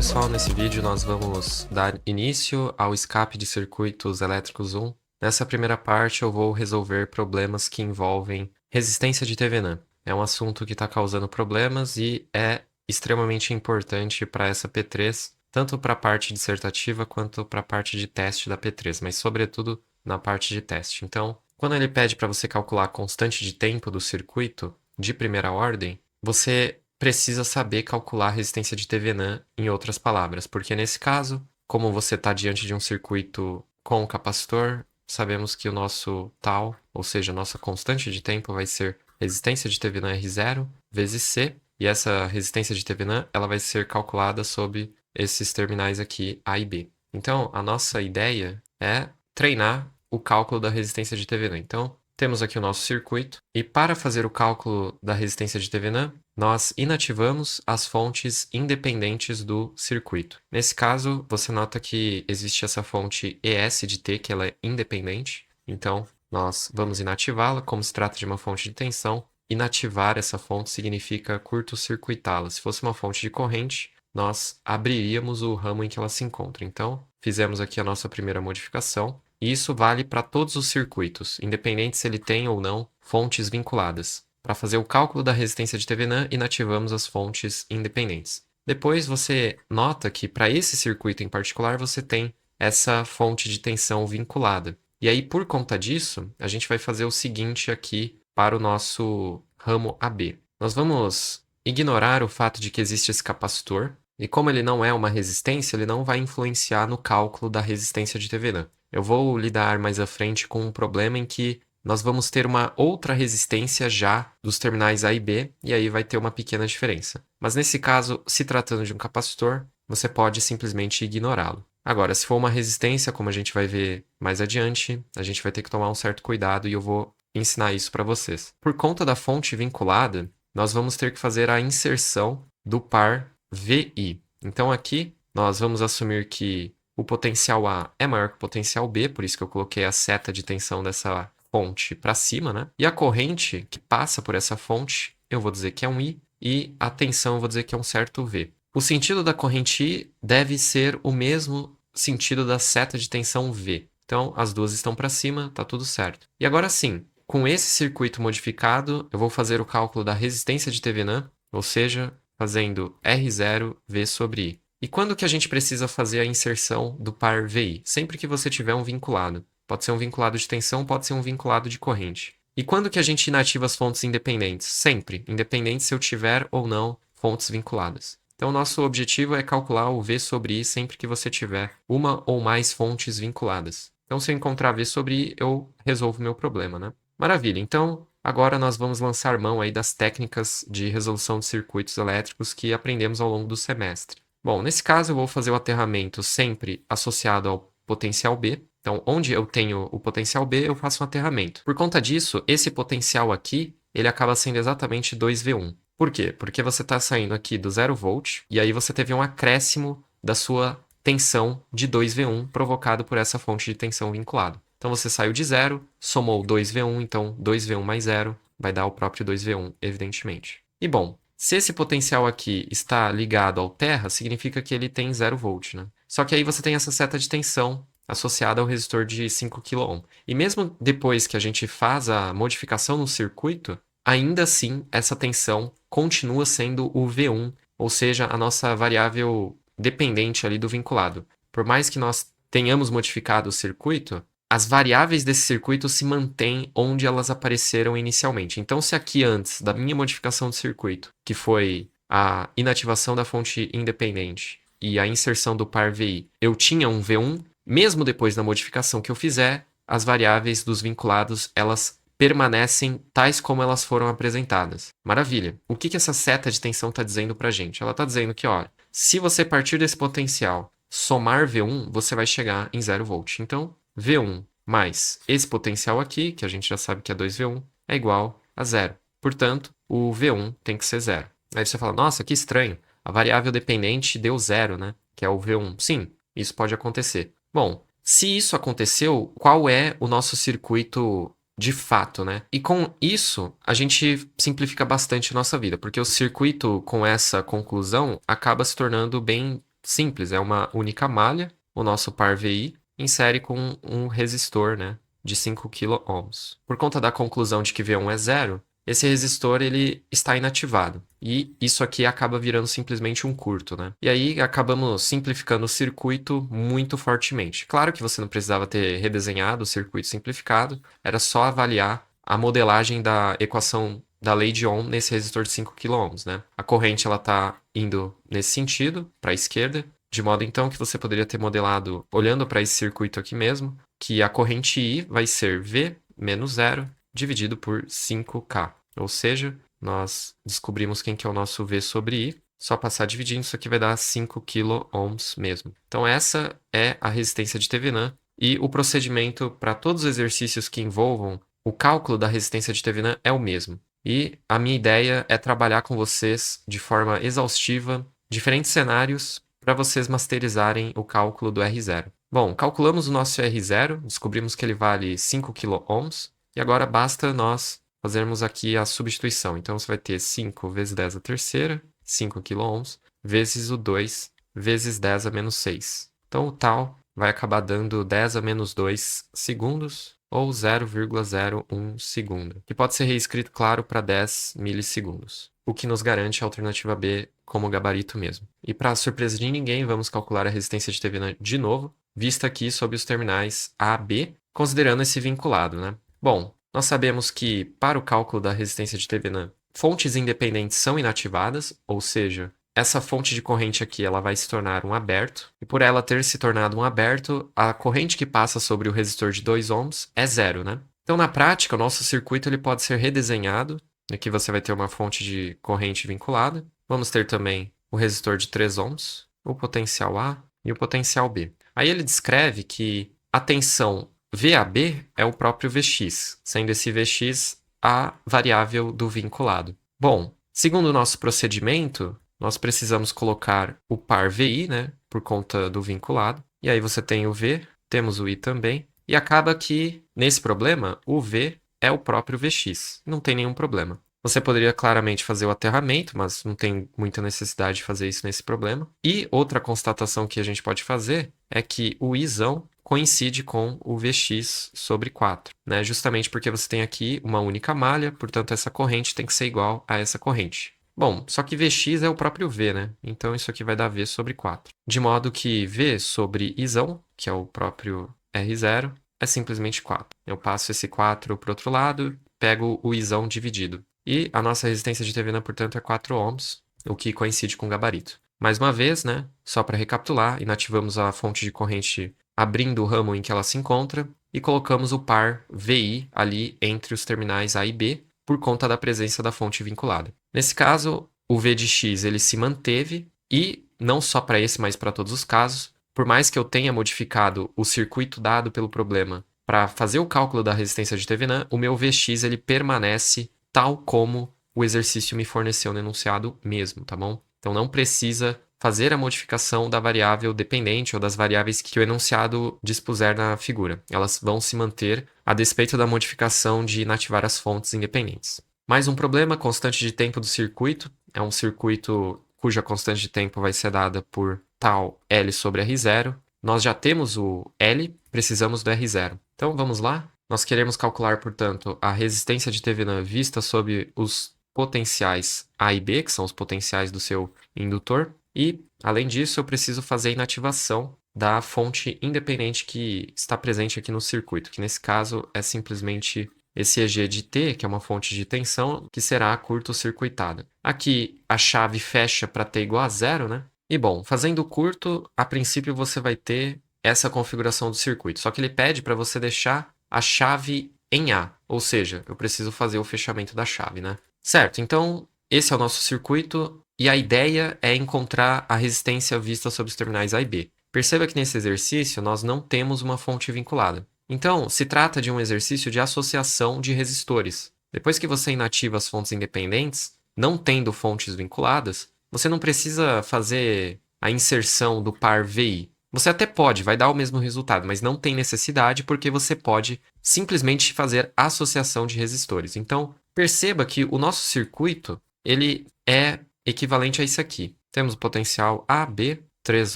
pessoal, nesse vídeo nós vamos dar início ao escape de circuitos elétricos 1. Nessa primeira parte eu vou resolver problemas que envolvem resistência de Thevenin. É um assunto que está causando problemas e é extremamente importante para essa P3, tanto para a parte dissertativa quanto para a parte de teste da P3, mas sobretudo na parte de teste. Então, quando ele pede para você calcular a constante de tempo do circuito de primeira ordem, você precisa saber calcular a resistência de Thevenin, em outras palavras, porque nesse caso, como você está diante de um circuito com capacitor, sabemos que o nosso tal, ou seja, a nossa constante de tempo vai ser resistência de Thevenin R0 vezes C, e essa resistência de Thevenin ela vai ser calculada sob esses terminais aqui A e B. Então, a nossa ideia é treinar o cálculo da resistência de Thevenin. Então, temos aqui o nosso circuito, e para fazer o cálculo da resistência de Thevenin, nós inativamos as fontes independentes do circuito. Nesse caso, você nota que existe essa fonte ES de T, que ela é independente. Então, nós vamos inativá-la, como se trata de uma fonte de tensão. Inativar essa fonte significa curto-circuitá-la. Se fosse uma fonte de corrente, nós abriríamos o ramo em que ela se encontra. Então, fizemos aqui a nossa primeira modificação. E isso vale para todos os circuitos, independente se ele tem ou não fontes vinculadas. Para fazer o cálculo da resistência de Thevenin, inativamos as fontes independentes. Depois você nota que para esse circuito em particular você tem essa fonte de tensão vinculada. E aí, por conta disso, a gente vai fazer o seguinte aqui para o nosso ramo AB. Nós vamos ignorar o fato de que existe esse capacitor, e como ele não é uma resistência, ele não vai influenciar no cálculo da resistência de Thevenin. Eu vou lidar mais à frente com um problema em que nós vamos ter uma outra resistência já dos terminais A e B, e aí vai ter uma pequena diferença. Mas nesse caso, se tratando de um capacitor, você pode simplesmente ignorá-lo. Agora, se for uma resistência, como a gente vai ver mais adiante, a gente vai ter que tomar um certo cuidado e eu vou ensinar isso para vocês. Por conta da fonte vinculada, nós vamos ter que fazer a inserção do par VI. Então aqui nós vamos assumir que o potencial A é maior que o potencial B, por isso que eu coloquei a seta de tensão dessa fonte para cima, né? E a corrente que passa por essa fonte, eu vou dizer que é um I, e a tensão eu vou dizer que é um certo V. O sentido da corrente I deve ser o mesmo sentido da seta de tensão V. Então, as duas estão para cima, tá tudo certo. E agora sim, com esse circuito modificado, eu vou fazer o cálculo da resistência de Thevenin, ou seja, fazendo R0 V sobre I. E quando que a gente precisa fazer a inserção do par VI? Sempre que você tiver um vinculado. Pode ser um vinculado de tensão, pode ser um vinculado de corrente. E quando que a gente inativa as fontes independentes? Sempre, independente se eu tiver ou não fontes vinculadas. Então, nosso objetivo é calcular o V sobre I sempre que você tiver uma ou mais fontes vinculadas. Então, se eu encontrar V sobre I, eu resolvo o meu problema, né? Maravilha, então agora nós vamos lançar mão aí das técnicas de resolução de circuitos elétricos que aprendemos ao longo do semestre. Bom, nesse caso eu vou fazer o aterramento sempre associado ao potencial B. Então, onde eu tenho o potencial B, eu faço um aterramento. Por conta disso, esse potencial aqui, ele acaba sendo exatamente 2V1. Por quê? Porque você está saindo aqui do 0 volt e aí você teve um acréscimo da sua tensão de 2V1 provocado por essa fonte de tensão vinculada. Então você saiu de 0, somou 2V1, então 2V1 mais 0 vai dar o próprio 2V1, evidentemente. E bom, se esse potencial aqui está ligado ao terra, significa que ele tem 0 volt, né? Só que aí você tem essa seta de tensão associada ao resistor de 5 kΩ. E mesmo depois que a gente faz a modificação no circuito, ainda assim essa tensão continua sendo o V1, ou seja, a nossa variável dependente ali do vinculado. Por mais que nós tenhamos modificado o circuito, as variáveis desse circuito se mantêm onde elas apareceram inicialmente. Então, se aqui antes da minha modificação do circuito, que foi a inativação da fonte independente e a inserção do par VI, eu tinha um V1, mesmo depois da modificação que eu fizer, as variáveis dos vinculados, elas permanecem tais como elas foram apresentadas. Maravilha. O que essa seta de tensão está dizendo para a gente? Ela está dizendo que, olha, se você partir desse potencial, somar V1, você vai chegar em 0 volt. Então, V1 mais esse potencial aqui, que a gente já sabe que é 2V1, é igual a 0. Portanto, o V1 tem que ser 0. Aí você fala, nossa, que estranho. A variável dependente deu 0, né? Que é o V1. Sim, isso pode acontecer. Bom, se isso aconteceu, qual é o nosso circuito de fato, né? E com isso, a gente simplifica bastante a nossa vida, porque o circuito com essa conclusão acaba se tornando bem simples, é uma única malha, o nosso par VI, insere com um resistor, né, de 5 kΩ. Por conta da conclusão de que V1 é zero, esse resistor ele está inativado. E isso aqui acaba virando simplesmente um curto, né? E aí acabamos simplificando o circuito muito fortemente. Claro que você não precisava ter redesenhado o circuito simplificado, era só avaliar a modelagem da equação da lei de Ohm nesse resistor de 5 kΩ, né? A corrente ela está indo nesse sentido, para a esquerda, de modo então que você poderia ter modelado, olhando para esse circuito aqui mesmo, que a corrente I vai ser V menos zero dividido por 5K. Ou seja, nós descobrimos quem que é o nosso V sobre I. Só passar dividindo, isso aqui vai dar 5 kΩ mesmo. Então essa é a resistência de Thevenin. E o procedimento para todos os exercícios que envolvam o cálculo da resistência de Thevenin é o mesmo. E a minha ideia é trabalhar com vocês de forma exaustiva diferentes cenários para vocês masterizarem o cálculo do R0. Bom, calculamos o nosso R0, descobrimos que ele vale 5 kΩ, e agora basta nós fazermos aqui a substituição. Então você vai ter 5 vezes 10 a terceira, 5 kΩ, vezes o 2, vezes 10 a menos 6. Então o tal vai acabar dando 10 a menos 2 segundos, ou 0,01 segundo, que pode ser reescrito, claro, para 10 milissegundos, o que nos garante a alternativa B como gabarito mesmo. E para surpresa de ninguém, vamos calcular a resistência de Thevenin de novo, vista aqui sob os terminais A, B, considerando esse vinculado, né? Bom, nós sabemos que para o cálculo da resistência de Thevenin, fontes independentes são inativadas, ou seja, essa fonte de corrente aqui ela vai se tornar um aberto, e por ela ter se tornado um aberto, a corrente que passa sobre o resistor de 2 ohms é zero, né? Então, na prática, o nosso circuito ele pode ser redesenhado. Aqui você vai ter uma fonte de corrente vinculada. Vamos ter também o resistor de 3 ohms, o potencial A e o potencial B. Aí ele descreve que a tensão VAB é o próprio Vx, sendo esse Vx a variável do vinculado. Bom, segundo o nosso procedimento, nós precisamos colocar o par VI, né, por conta do vinculado. E aí você tem o V, temos o I também. E acaba que, nesse problema, o V é o próprio Vx. Não tem nenhum problema. Você poderia claramente fazer o aterramento, mas não tem muita necessidade de fazer isso nesse problema. E outra constatação que a gente pode fazer é que o Izão coincide com o Vx sobre 4, né? Justamente porque você tem aqui uma única malha, portanto essa corrente tem que ser igual a essa corrente. Bom, só que Vx é o próprio V, né? Então isso aqui vai dar V sobre 4. De modo que V sobre Izão, que é o próprio R0, é simplesmente 4. Eu passo esse 4 para o outro lado, pego o Izão dividido. E a nossa resistência de Thevenin, portanto, é 4 ohms, o que coincide com o gabarito. Mais uma vez, né? Só para recapitular, inativamos a fonte de corrente abrindo o ramo em que ela se encontra e colocamos o par VI ali entre os terminais A e B por conta da presença da fonte vinculada. Nesse caso, o V de X ele se manteve e, não só para esse, mas para todos os casos, por mais que eu tenha modificado o circuito dado pelo problema para fazer o cálculo da resistência de Thevenin, o meu Vx ele permanece tal como o exercício me forneceu no enunciado mesmo, tá bom? Então não precisa fazer a modificação da variável dependente ou das variáveis que o enunciado dispuser na figura. Elas vão se manter a despeito da modificação de inativar as fontes independentes. Mais um problema, constante de tempo do circuito. É um circuito cuja constante de tempo vai ser dada por tal L sobre R0. Nós já temos o L, precisamos do R0. Então vamos lá. Nós queremos calcular, portanto, a resistência de Thevenin vista sob os potenciais A e B, que são os potenciais do seu indutor. E, além disso, eu preciso fazer a inativação da fonte independente que está presente aqui no circuito, que nesse caso é simplesmente esse EG de T, que é uma fonte de tensão, que será curto-circuitada. Aqui a chave fecha para T igual a zero, né? E bom, fazendo curto, a princípio você vai ter essa configuração do circuito, só que ele pede para você deixar a chave em A, ou seja, eu preciso fazer o fechamento da chave, né? Certo, então esse é o nosso circuito e a ideia é encontrar a resistência vista sobre os terminais A e B. Perceba que nesse exercício nós não temos uma fonte vinculada. Então, se trata de um exercício de associação de resistores. Depois que você inativa as fontes independentes, não tendo fontes vinculadas, você não precisa fazer a inserção do par VI. Você até pode, vai dar o mesmo resultado, mas não tem necessidade porque você pode simplesmente fazer associação de resistores. Então, perceba que o nosso circuito ele é equivalente a isso aqui. Temos o potencial A, B, 3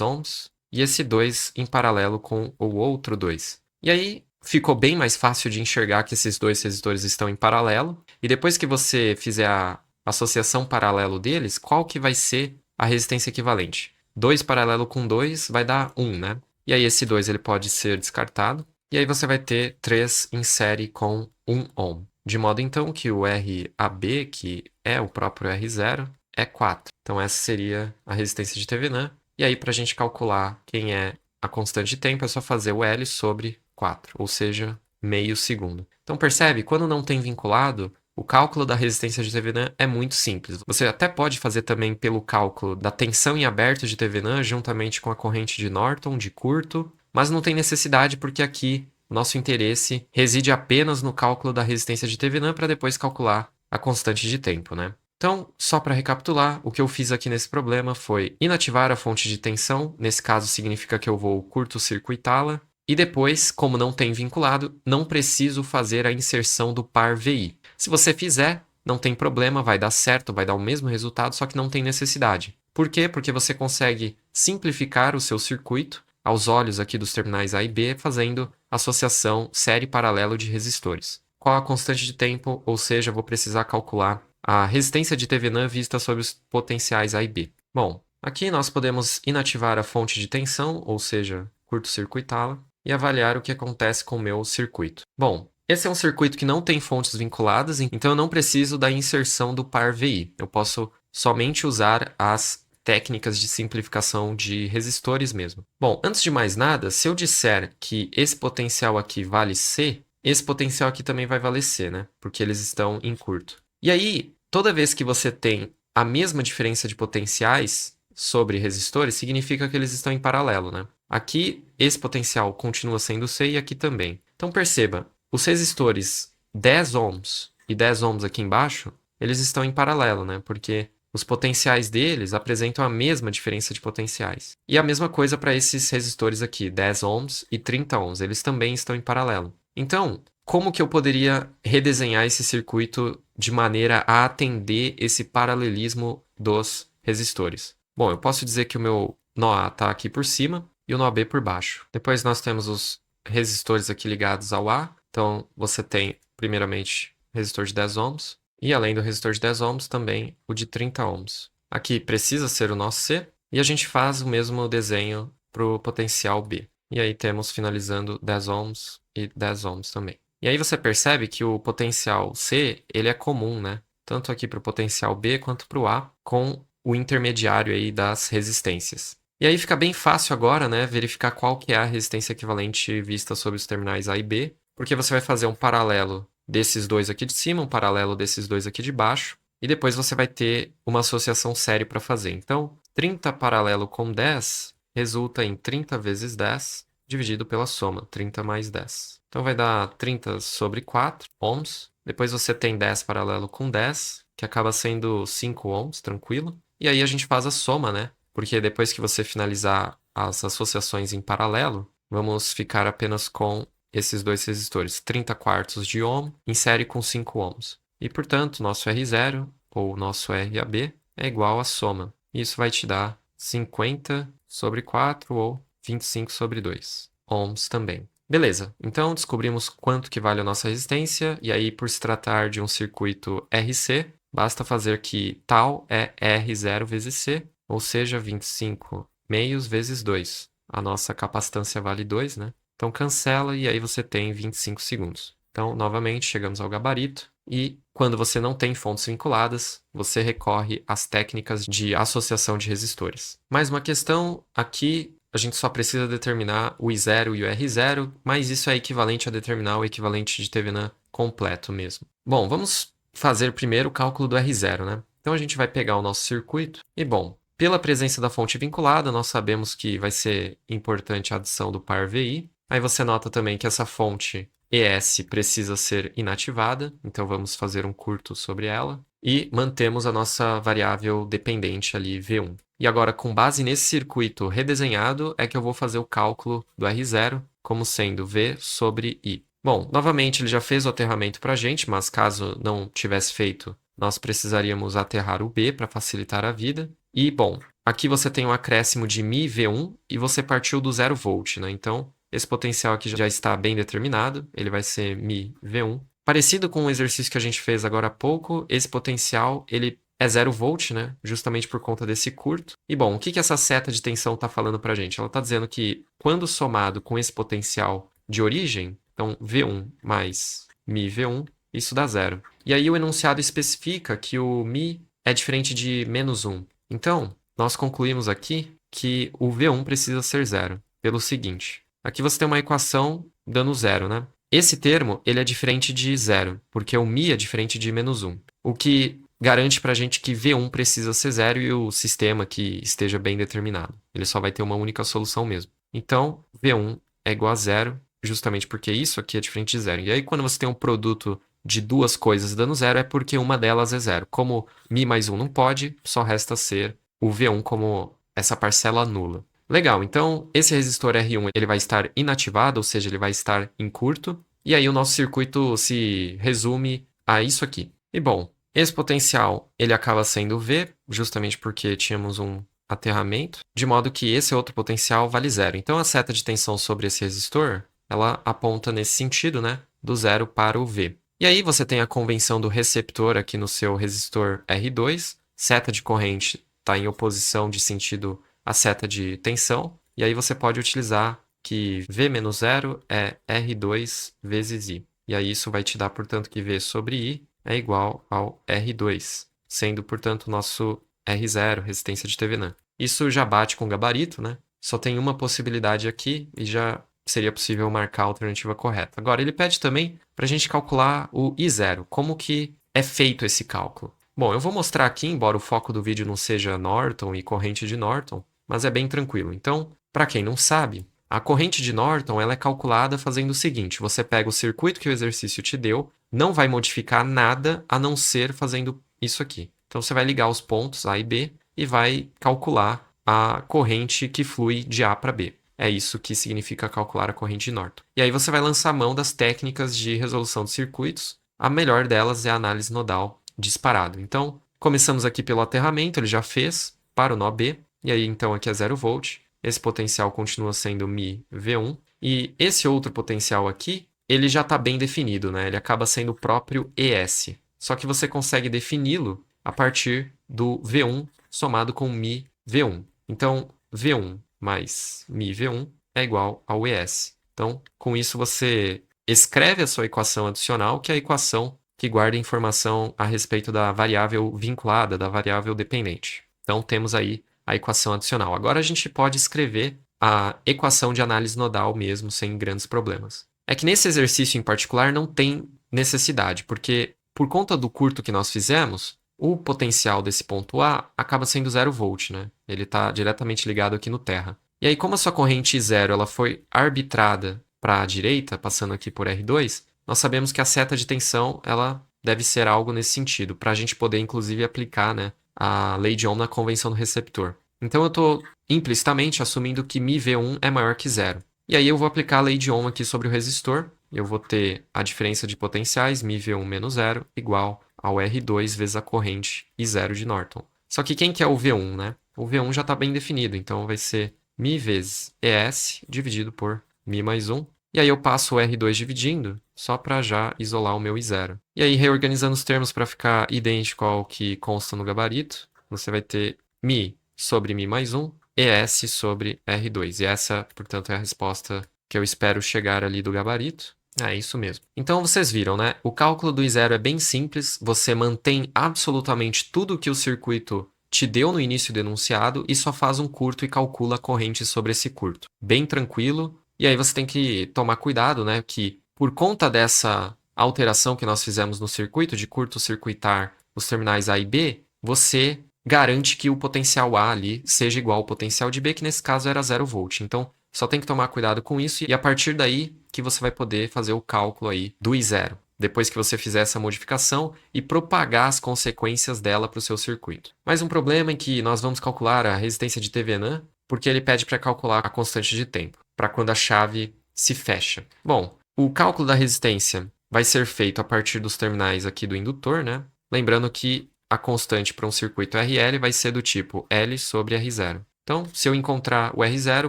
ohms, e esse 2 em paralelo com o outro 2. E aí ficou bem mais fácil de enxergar que esses dois resistores estão em paralelo, e depois que você fizer a associação paralelo deles, qual que vai ser a resistência equivalente? 2 paralelo com 2 vai dar 1, né? E aí esse 2 ele pode ser descartado, e aí você vai ter 3 em série com 1 ohm. De modo então que o RAB, que é o próprio R0, é 4. Então essa seria a resistência de Thevenin. E aí para a gente calcular quem é a constante de tempo é só fazer o L sobre 4, ou seja, meio segundo. Então percebe, quando não tem vinculado, o cálculo da resistência de Thevenin é muito simples. Você até pode fazer também pelo cálculo da tensão em aberto de Thevenin juntamente com a corrente de Norton, de curto, mas não tem necessidade porque aqui o nosso interesse reside apenas no cálculo da resistência de Thevenin para depois calcular a constante de tempo, né? Então, só para recapitular, o que eu fiz aqui nesse problema foi inativar a fonte de tensão, nesse caso significa que eu vou curto-circuitá-la, e depois, como não tem vinculado, não preciso fazer a inserção do par VI. Se você fizer, não tem problema, vai dar certo, vai dar o mesmo resultado, só que não tem necessidade. Por quê? Porque você consegue simplificar o seu circuito aos olhos aqui dos terminais A e B, fazendo associação série-paralelo de resistores. Qual a constante de tempo? Ou seja, vou precisar calcular a resistência de Thevenin vista sobre os potenciais A e B. Bom, aqui nós podemos inativar a fonte de tensão, ou seja, curto-circuitá-la, e avaliar o que acontece com o meu circuito. Bom, esse é um circuito que não tem fontes vinculadas, então eu não preciso da inserção do par VI. Eu posso somente usar as técnicas de simplificação de resistores mesmo. Bom, antes de mais nada, se eu disser que esse potencial aqui vale C, esse potencial aqui também vai valer C, né? Porque eles estão em curto. E aí, toda vez que você tem a mesma diferença de potenciais sobre resistores, significa que eles estão em paralelo, né? Aqui, esse potencial continua sendo C e aqui também. Então perceba, os resistores 10 ohms e 10 ohms aqui embaixo, eles estão em paralelo, né? Porque os potenciais deles apresentam a mesma diferença de potenciais. E a mesma coisa para esses resistores aqui, 10 ohms e 30 ohms, eles também estão em paralelo. Então, como que eu poderia redesenhar esse circuito de maneira a atender esse paralelismo dos resistores? Bom, eu posso dizer que o meu nó A está aqui por cima e o nó B por baixo. Depois nós temos os resistores aqui ligados ao A. Então, você tem, primeiramente, resistor de 10 ohms. E além do resistor de 10 ohms, também o de 30 ohms. Aqui precisa ser o nó C. E a gente faz o mesmo desenho para o potencial B. E aí temos finalizando 10 ohms e 10 ohms também. E aí você percebe que o potencial C, ele é comum, né? Tanto aqui para o potencial B quanto para o A, com o intermediário aí das resistências. E aí fica bem fácil agora, né, verificar qual que é a resistência equivalente vista sobre os terminais A e B, porque você vai fazer um paralelo desses dois aqui de cima, um paralelo desses dois aqui de baixo, e depois você vai ter uma associação série para fazer. Então, 30 paralelo com 10 resulta em 30 vezes 10 dividido pela soma, 30 mais 10. Então vai dar 30 sobre 4 ohms. Depois você tem 10 paralelo com 10, que acaba sendo 5 ohms, tranquilo. E aí a gente faz a soma, né? Porque depois que você finalizar as associações em paralelo, vamos ficar apenas com esses dois resistores, 30 quartos de ohm em série com 5 ohms. E, portanto, nosso R0, ou nosso RAB, é igual à soma. Isso vai te dar 50 sobre 4 ou 25 sobre 2 ohms também. Beleza, então descobrimos quanto que vale a nossa resistência, e aí por se tratar de um circuito RC, basta fazer que tal é R0 vezes C, ou seja, 25 meios vezes 2. A nossa capacitância vale 2, né? Então cancela e aí você tem 25 segundos. Então, novamente, chegamos ao gabarito. E quando você não tem fontes vinculadas, você recorre às técnicas de associação de resistores. Mais uma questão, aqui a gente só precisa determinar o I0 e o R0, mas isso é equivalente a determinar o equivalente de Thevenin completo mesmo. Bom, vamos fazer primeiro o cálculo do R0, né? Então a gente vai pegar o nosso circuito e, bom, pela presença da fonte vinculada, nós sabemos que vai ser importante a adição do par VI. Aí você nota também que essa fonte ES precisa ser inativada, então vamos fazer um curto sobre ela. E mantemos a nossa variável dependente ali, V1. E agora, com base nesse circuito redesenhado, é que eu vou fazer o cálculo do R0 como sendo V sobre I. Bom, novamente ele já fez o aterramento para a gente, mas caso não tivesse feito, nós precisaríamos aterrar o B para facilitar a vida. E, bom, aqui você tem um acréscimo de μV1 e você partiu do 0 volt, né? Então, esse potencial aqui já está bem determinado, ele vai ser μV1. Parecido com o exercício que a gente fez agora há pouco, esse potencial ele é 0 volt, né? Justamente por conta desse curto. E bom, o que essa seta de tensão está falando para a gente? Ela está dizendo que quando somado com esse potencial de origem, então V1 mais μV1, isso dá 0. E aí o enunciado especifica que o μ é diferente de menos 1. Então, nós concluímos aqui que o V1 precisa ser 0, pelo seguinte. Aqui você tem uma equação dando 0, né? Esse termo ele é diferente de 0, porque o μ é diferente de menos 1. O que garante para a gente que V1 precisa ser 0 e o sistema que esteja bem determinado. Ele só vai ter uma única solução mesmo. Então, V1 é igual a 0, justamente porque isso aqui é diferente de 0. E aí, quando você tem um produto de duas coisas dando 0, é porque uma delas é 0. Como μ mais 1 não pode, só resta ser o V1 como essa parcela nula. Legal, então esse resistor R1 ele vai estar inativado, ou seja, ele vai estar em curto, e aí o nosso circuito se resume a isso aqui. E bom, esse potencial ele acaba sendo V, justamente porque tínhamos um aterramento, de modo que esse outro potencial vale 0. Então a seta de tensão sobre esse resistor, ela aponta nesse sentido, né, do 0 para o V. E aí você tem a convenção do receptor aqui no seu resistor R2, seta de corrente está em oposição de sentido à seta de tensão, e aí você pode utilizar que V menos 0 é R2 vezes I. E aí isso vai te dar, portanto, que V sobre I é igual ao R2, sendo, portanto, o nosso R0, resistência de Thevenin. Isso já bate com o gabarito, né? Só tem uma possibilidade aqui e já seria possível marcar a alternativa correta. Agora, ele pede também para a gente calcular o I0. Como que é feito esse cálculo? Bom, eu vou mostrar aqui, embora o foco do vídeo não seja Norton e corrente de Norton, mas é bem tranquilo. Então, para quem não sabe, a corrente de Norton ela é calculada fazendo o seguinte: você pega o circuito que o exercício te deu, não vai modificar nada a não ser fazendo isso aqui. Então, você vai ligar os pontos A e B e vai calcular a corrente que flui de A para B. É isso que significa calcular a corrente de Norton. E aí você vai lançar mão das técnicas de resolução de circuitos. A melhor delas é a análise nodal disparado. Então, começamos aqui pelo aterramento, ele já fez para o nó B. E aí, então, aqui é 0 volt. Esse potencial continua sendo μV1. E esse outro potencial aqui, ele já está bem definido, né? Ele acaba sendo o próprio ES. Só que você consegue defini-lo a partir do V1 somado com μV1. Então, V1 mais μV1 é igual ao ES. Então, com isso você escreve a sua equação adicional, que é a equação que guarda informação a respeito da variável vinculada, da variável dependente. Então, temos aí a equação adicional. Agora a gente pode escrever a equação de análise nodal mesmo, sem grandes problemas. É que nesse exercício em particular não tem necessidade, porque por conta do curto que nós fizemos, o potencial desse ponto A acaba sendo 0 volt, né? Ele está diretamente ligado aqui no terra. E aí, como a sua corrente 0 ela foi arbitrada para a direita, passando aqui por R2, nós sabemos que a seta de tensão ela deve ser algo nesse sentido, para a gente poder, inclusive, aplicar, né, a lei de Ohm na convenção do receptor. Então, eu estou implicitamente assumindo que μV1 é maior que 0. E aí, eu vou aplicar a lei de Ohm aqui sobre o resistor. Eu vou ter a diferença de potenciais, μV1 menos 0, igual ao R2 vezes a corrente I0 de Norton. Só que quem que é o V1, né? O V1 já está bem definido, então vai ser μ vezes ES dividido por μ mais 1. E aí eu passo o R2 dividindo, só para já isolar o meu I0. E aí, reorganizando os termos para ficar idêntico ao que consta no gabarito, você vai ter μ sobre μ mais 1, ES sobre R2. E essa, portanto, é a resposta que eu espero chegar ali do gabarito. É isso mesmo. Então vocês viram, né? O cálculo do I0 é bem simples. Você mantém absolutamente tudo que o circuito te deu no início do enunciado e só faz um curto e calcula a corrente sobre esse curto. Bem tranquilo. E aí você tem que tomar cuidado, né? Que por conta dessa alteração que nós fizemos no circuito, de curto-circuitar os terminais A e B, você garante que o potencial A ali seja igual ao potencial de B, que nesse caso era 0 volt. Então, só tem que tomar cuidado com isso e a partir daí que você vai poder fazer o cálculo aí do I0. Depois que você fizer essa modificação e propagar as consequências dela para o seu circuito. Mas um problema é que nós vamos calcular a resistência de Thevenin, porque ele pede para calcular a constante de tempo, para quando a chave se fecha. Bom, o cálculo da resistência vai ser feito a partir dos terminais aqui do indutor, né? Lembrando que a constante para um circuito RL vai ser do tipo L sobre R0. Então, se eu encontrar o R0,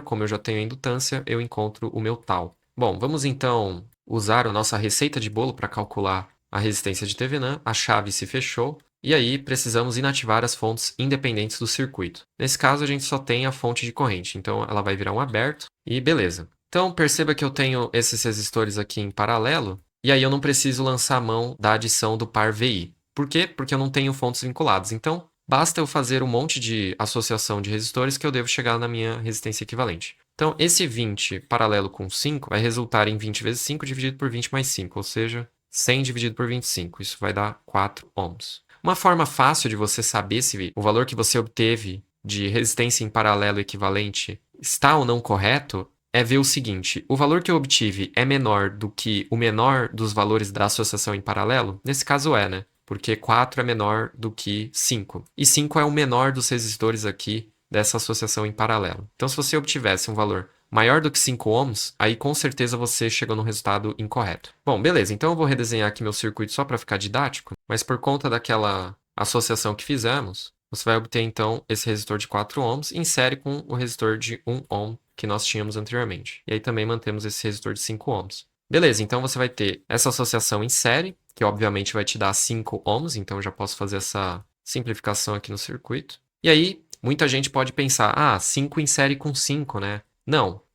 como eu já tenho a indutância, eu encontro o meu tal. Bom, vamos então usar a nossa receita de bolo para calcular a resistência de Thevenin. A chave se fechou e aí precisamos inativar as fontes independentes do circuito. Nesse caso, a gente só tem a fonte de corrente, então ela vai virar um aberto e beleza. Então, perceba que eu tenho esses resistores aqui em paralelo e aí eu não preciso lançar a mão da adição do par VI. Por quê? Porque eu não tenho fontes vinculadas. Então, basta eu fazer um monte de associação de resistores que eu devo chegar na minha resistência equivalente. Então, esse 20 paralelo com 5 vai resultar em 20 vezes 5 dividido por 20 mais 5, ou seja, 100 dividido por 25. Isso vai dar 4 ohms. Uma forma fácil de você saber se o valor que você obteve de resistência em paralelo equivalente está ou não correto é ver o seguinte: o valor que eu obtive é menor do que o menor dos valores da associação em paralelo? Nesse caso é, né? Porque 4 é menor do que 5. E 5 é o menor dos resistores aqui dessa associação em paralelo. Então, se você obtivesse um valor maior do que 5 ohms, aí com certeza você chegou no resultado incorreto. Bom, beleza, então eu vou redesenhar aqui meu circuito só para ficar didático, mas por conta daquela associação que fizemos, você vai obter então esse resistor de 4 ohms e insere com o resistor de 1 ohm que nós tínhamos anteriormente. E aí também mantemos esse resistor de 5 ohms. Beleza, então você vai ter essa associação em série, que obviamente vai te dar 5 ohms, então eu já posso fazer essa simplificação aqui no circuito. E aí, muita gente pode pensar, 5 em série com 5, né?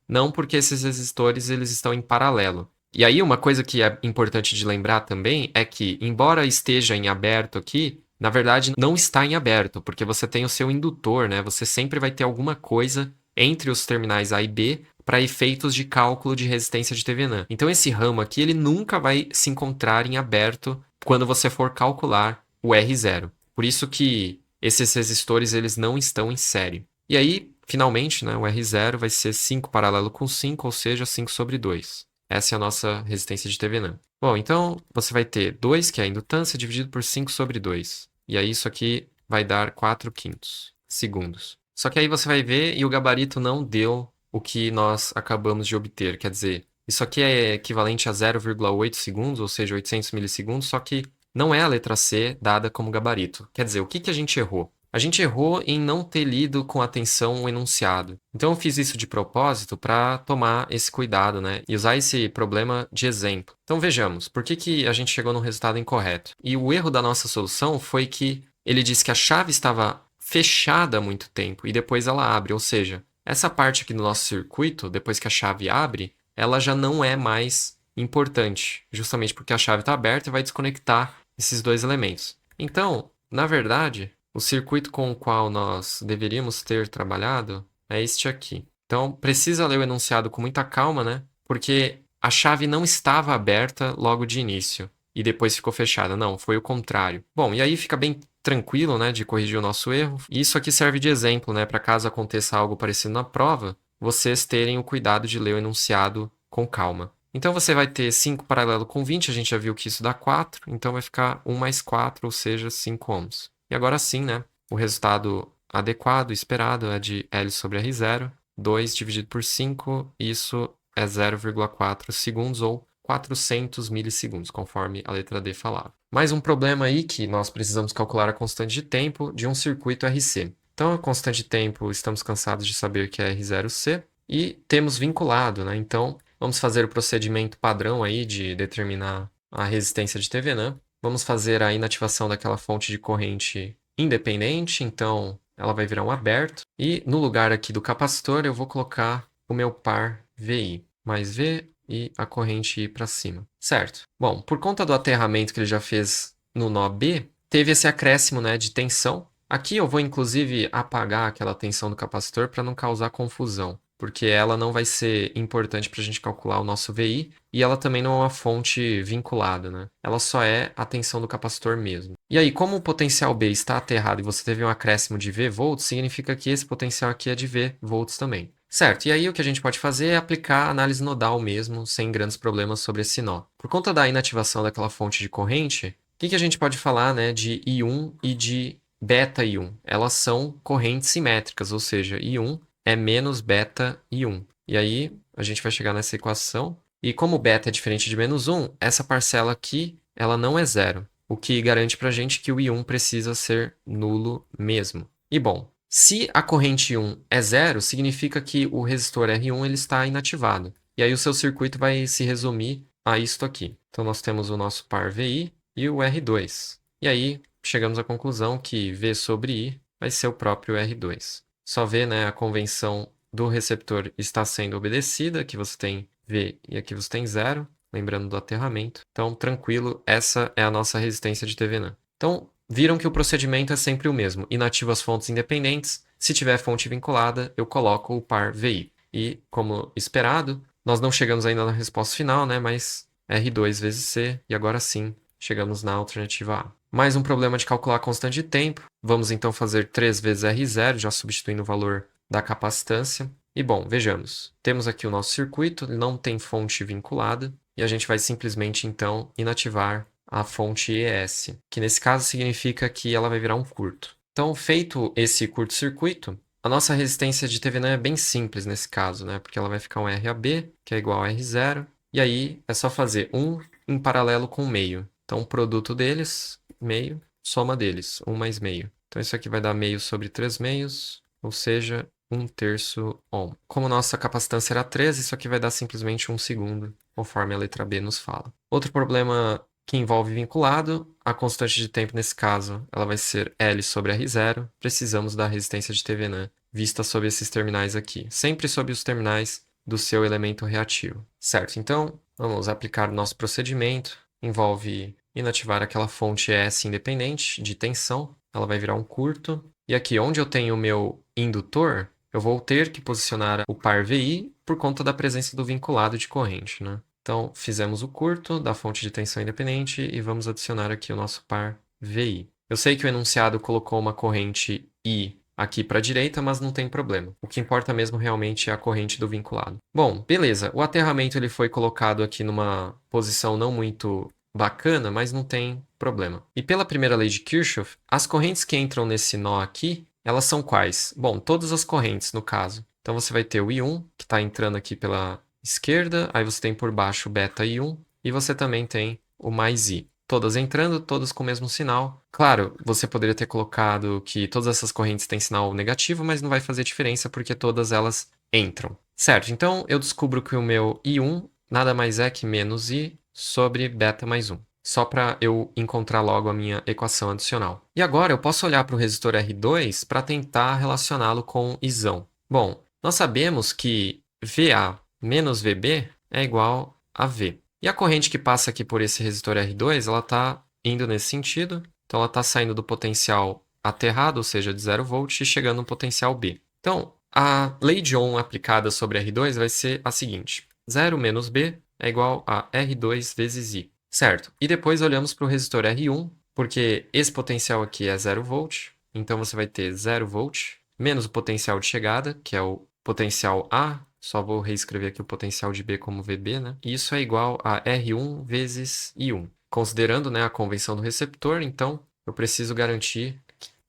Não porque esses resistores eles estão em paralelo. E aí, uma coisa que é importante de lembrar também é que, embora esteja em aberto aqui, na verdade não está em aberto, porque você tem o seu indutor, né? Você sempre vai ter alguma coisa entre os terminais A e B para efeitos de cálculo de resistência de Thevenin. Então esse ramo aqui ele nunca vai se encontrar em aberto quando você for calcular o R0. Por isso que esses resistores eles não estão em série. E aí, finalmente, né, o R0 vai ser 5 paralelo com 5, ou seja, 5 sobre 2. Essa é a nossa resistência de Thevenin. Bom, então você vai ter 2, que é a indutância, dividido por 5 sobre 2. E aí isso aqui vai dar 4 quintos segundos. Só que aí você vai ver e o gabarito não deu o que nós acabamos de obter. Quer dizer, isso aqui é equivalente a 0,8 segundos, ou seja, 800 milissegundos, só que não é a letra C dada como gabarito. Quer dizer, o que a gente errou? A gente errou em não ter lido com atenção o enunciado. Então eu fiz isso de propósito para tomar esse cuidado, né? E usar esse problema de exemplo. Então vejamos, por que a gente chegou no resultado incorreto? E o erro da nossa solução foi que ele disse que a chave estava fechada há muito tempo e depois ela abre, ou seja, essa parte aqui do nosso circuito, depois que a chave abre, ela já não é mais importante, justamente porque a chave está aberta e vai desconectar esses dois elementos. Então, na verdade, o circuito com o qual nós deveríamos ter trabalhado é este aqui. Então, precisa ler o enunciado com muita calma, né? Porque a chave não estava aberta logo de início e depois ficou fechada. Não, foi o contrário. Bom, e aí fica bem tranquilo, né, de corrigir o nosso erro. E isso aqui serve de exemplo, né, para caso aconteça algo parecido na prova, vocês terem o cuidado de ler o enunciado com calma. Então você vai ter 5 paralelo com 20, a gente já viu que isso dá 4, então vai ficar 1 mais 4, ou seja, 5 ohms. E agora sim, né, o resultado adequado, esperado, é de L sobre R0, 2 dividido por 5, isso é 0,4 segundos ou 400 milissegundos, conforme a letra D falava. Mais um problema aí que nós precisamos calcular a constante de tempo de um circuito RC. Então, a constante de tempo, estamos cansados de saber que é R0C e temos vinculado, né? Então, vamos fazer o procedimento padrão aí de determinar a resistência de Thevenin. Vamos fazer a inativação daquela fonte de corrente independente, então ela vai virar um aberto. E no lugar aqui do capacitor, eu vou colocar o meu par VI, mais V e a corrente ir para cima. Certo. Bom, por conta do aterramento que ele já fez no nó B, teve esse acréscimo, né, de tensão. Aqui eu vou inclusive apagar aquela tensão do capacitor para não causar confusão, porque ela não vai ser importante para a gente calcular o nosso VI e ela também não é uma fonte vinculada, né? Ela só é a tensão do capacitor mesmo. E aí, como o potencial B está aterrado e você teve um acréscimo de V volts, significa que esse potencial aqui é de V volts também. Certo, e aí o que a gente pode fazer é aplicar a análise nodal mesmo, sem grandes problemas sobre esse nó. Por conta da inativação daquela fonte de corrente, o que a gente pode falar, né, de I1 e de beta I1? Elas são correntes simétricas, ou seja, I1 é menos beta I1. E aí a gente vai chegar nessa equação. E como beta é diferente de menos 1, essa parcela aqui ela não é zero. o que garante para a gente que o I1 precisa ser nulo mesmo. E bom, se a corrente 1 é zero, significa que o resistor R1 ele está inativado. E aí o seu circuito vai se resumir a isto aqui. Então nós temos o nosso par VI e o R2. E aí chegamos à conclusão que V sobre I vai ser o próprio R2. Só ver, né, a convenção do receptor está sendo obedecida, aqui você tem V e aqui você tem zero, lembrando do aterramento. Então, tranquilo, essa é a nossa resistência de Thevenin. Então, viram que o procedimento é sempre o mesmo. Inativo as fontes independentes. Se tiver fonte vinculada, eu coloco o par VI. E, como esperado, nós não chegamos ainda na resposta final, né? Mas R2 vezes C, e agora sim, chegamos na alternativa A. Mais um problema de calcular a constante de tempo. Vamos então fazer 3 vezes R0, já substituindo o valor da capacitância. E bom, vejamos. Temos aqui o nosso circuito, não tem fonte vinculada, e a gente vai simplesmente então inativar a fonte ES, que nesse caso significa que ela vai virar um curto. Então, feito esse curto-circuito, a nossa resistência de Thevenin é bem simples nesse caso, né? Porque ela vai ficar um RAB, que é igual a R0, e aí é só fazer um em paralelo com o meio. Então, o produto deles, meio, soma deles, 1 mais meio. Então, isso aqui vai dar meio sobre 3 meios, ou seja, 1/3 ohm. Como nossa capacitância era 13, isso aqui vai dar simplesmente 1 segundo, conforme a letra B nos fala. Outro problema que envolve vinculado, a constante de tempo nesse caso, ela vai ser L sobre R0. Precisamos da resistência de Thevenin, vista sob esses terminais aqui, sempre sob os terminais do seu elemento reativo. Certo, então, vamos aplicar o nosso procedimento. Envolve inativar aquela fonte ES independente de tensão, ela vai virar um curto. E aqui, onde eu tenho o meu indutor, eu vou ter que posicionar o par VI por conta da presença do vinculado de corrente, né? Então, fizemos o curto da fonte de tensão independente e vamos adicionar aqui o nosso par VI. Eu sei que o enunciado colocou uma corrente I aqui para a direita, mas não tem problema. O que importa mesmo realmente é a corrente do vinculado. Bom, beleza. O aterramento ele foi colocado aqui numa posição não muito bacana, mas não tem problema. E pela primeira lei de Kirchhoff, as correntes que entram nesse nó aqui, elas são quais? Bom, todas as correntes, no caso. Então, você vai ter o I1, que está entrando aqui pela esquerda, aí você tem por baixo o beta I1, e você também tem o mais I. Todas entrando, todas com o mesmo sinal. Claro, você poderia ter colocado que todas essas correntes têm sinal negativo, mas não vai fazer diferença porque todas elas entram. Certo, então eu descubro que o meu I1 nada mais é que menos I sobre beta mais 1. Só para eu encontrar logo a minha equação adicional. E agora eu posso olhar para o resistor R2 para tentar relacioná-lo com Isão. Bom, nós sabemos que VA menos VB é igual a V. E a corrente que passa aqui por esse resistor R2, ela está indo nesse sentido. Então, ela está saindo do potencial aterrado, ou seja, de 0 volt, e chegando no potencial B. Então, a lei de Ohm aplicada sobre R2 vai ser a seguinte. 0 menos B é igual a R2 vezes I. Certo. E depois olhamos para o resistor R1, porque esse potencial aqui é 0 volt. Então, você vai ter 0 volt menos o potencial de chegada, que é o potencial A. Só vou reescrever aqui o potencial de B como VB, né? E isso é igual a R1 vezes I1. Considerando, né, a convenção do receptor, então, eu preciso garantir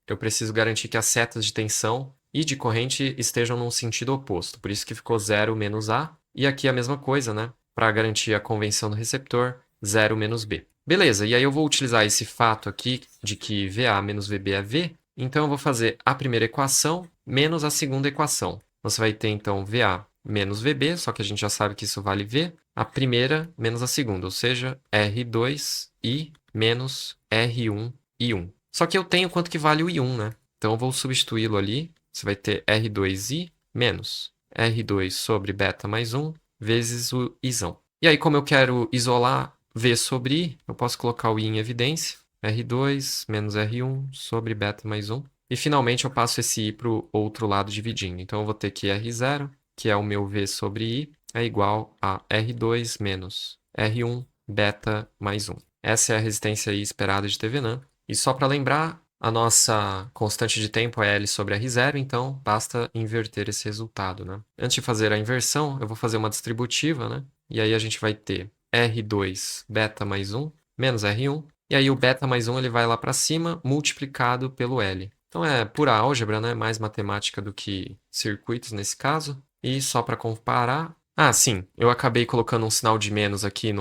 que as setas de tensão e de corrente estejam num sentido oposto. Por isso que ficou 0 menos A. E aqui a mesma coisa, né? Para garantir a convenção do receptor, 0 menos B. Beleza, e aí eu vou utilizar esse fato aqui de que VA menos VB é V. Então, eu vou fazer a primeira equação menos a segunda equação. Você vai ter, então, VA menos VB, só que a gente já sabe que isso vale V. A primeira menos a segunda, ou seja, R2I menos R1I1. Só que eu tenho quanto que vale o I1, né? Então, eu vou substituí-lo ali. Você vai ter R2I menos R2 sobre beta mais 1 vezes o Izão. E aí, como eu quero isolar V sobre I, eu posso colocar o I em evidência. R2 menos R1 sobre beta mais 1. E finalmente eu passo esse I para o outro lado dividindo. Então eu vou ter que R0, que é o meu V sobre I, é igual a R2 menos R1 beta mais 1. Essa é a resistência I esperada de Thevenin. E só para lembrar, a nossa constante de tempo é L sobre R0, então basta inverter esse resultado, né? Antes de fazer a inversão, eu vou fazer uma distributiva, né? E aí a gente vai ter R2 beta mais 1 menos R1. E aí o beta mais 1 ele vai lá para cima, multiplicado pelo L. Então é pura álgebra, né? Mais matemática do que circuitos nesse caso. E só para comparar... Ah, sim, eu acabei colocando um sinal de menos aqui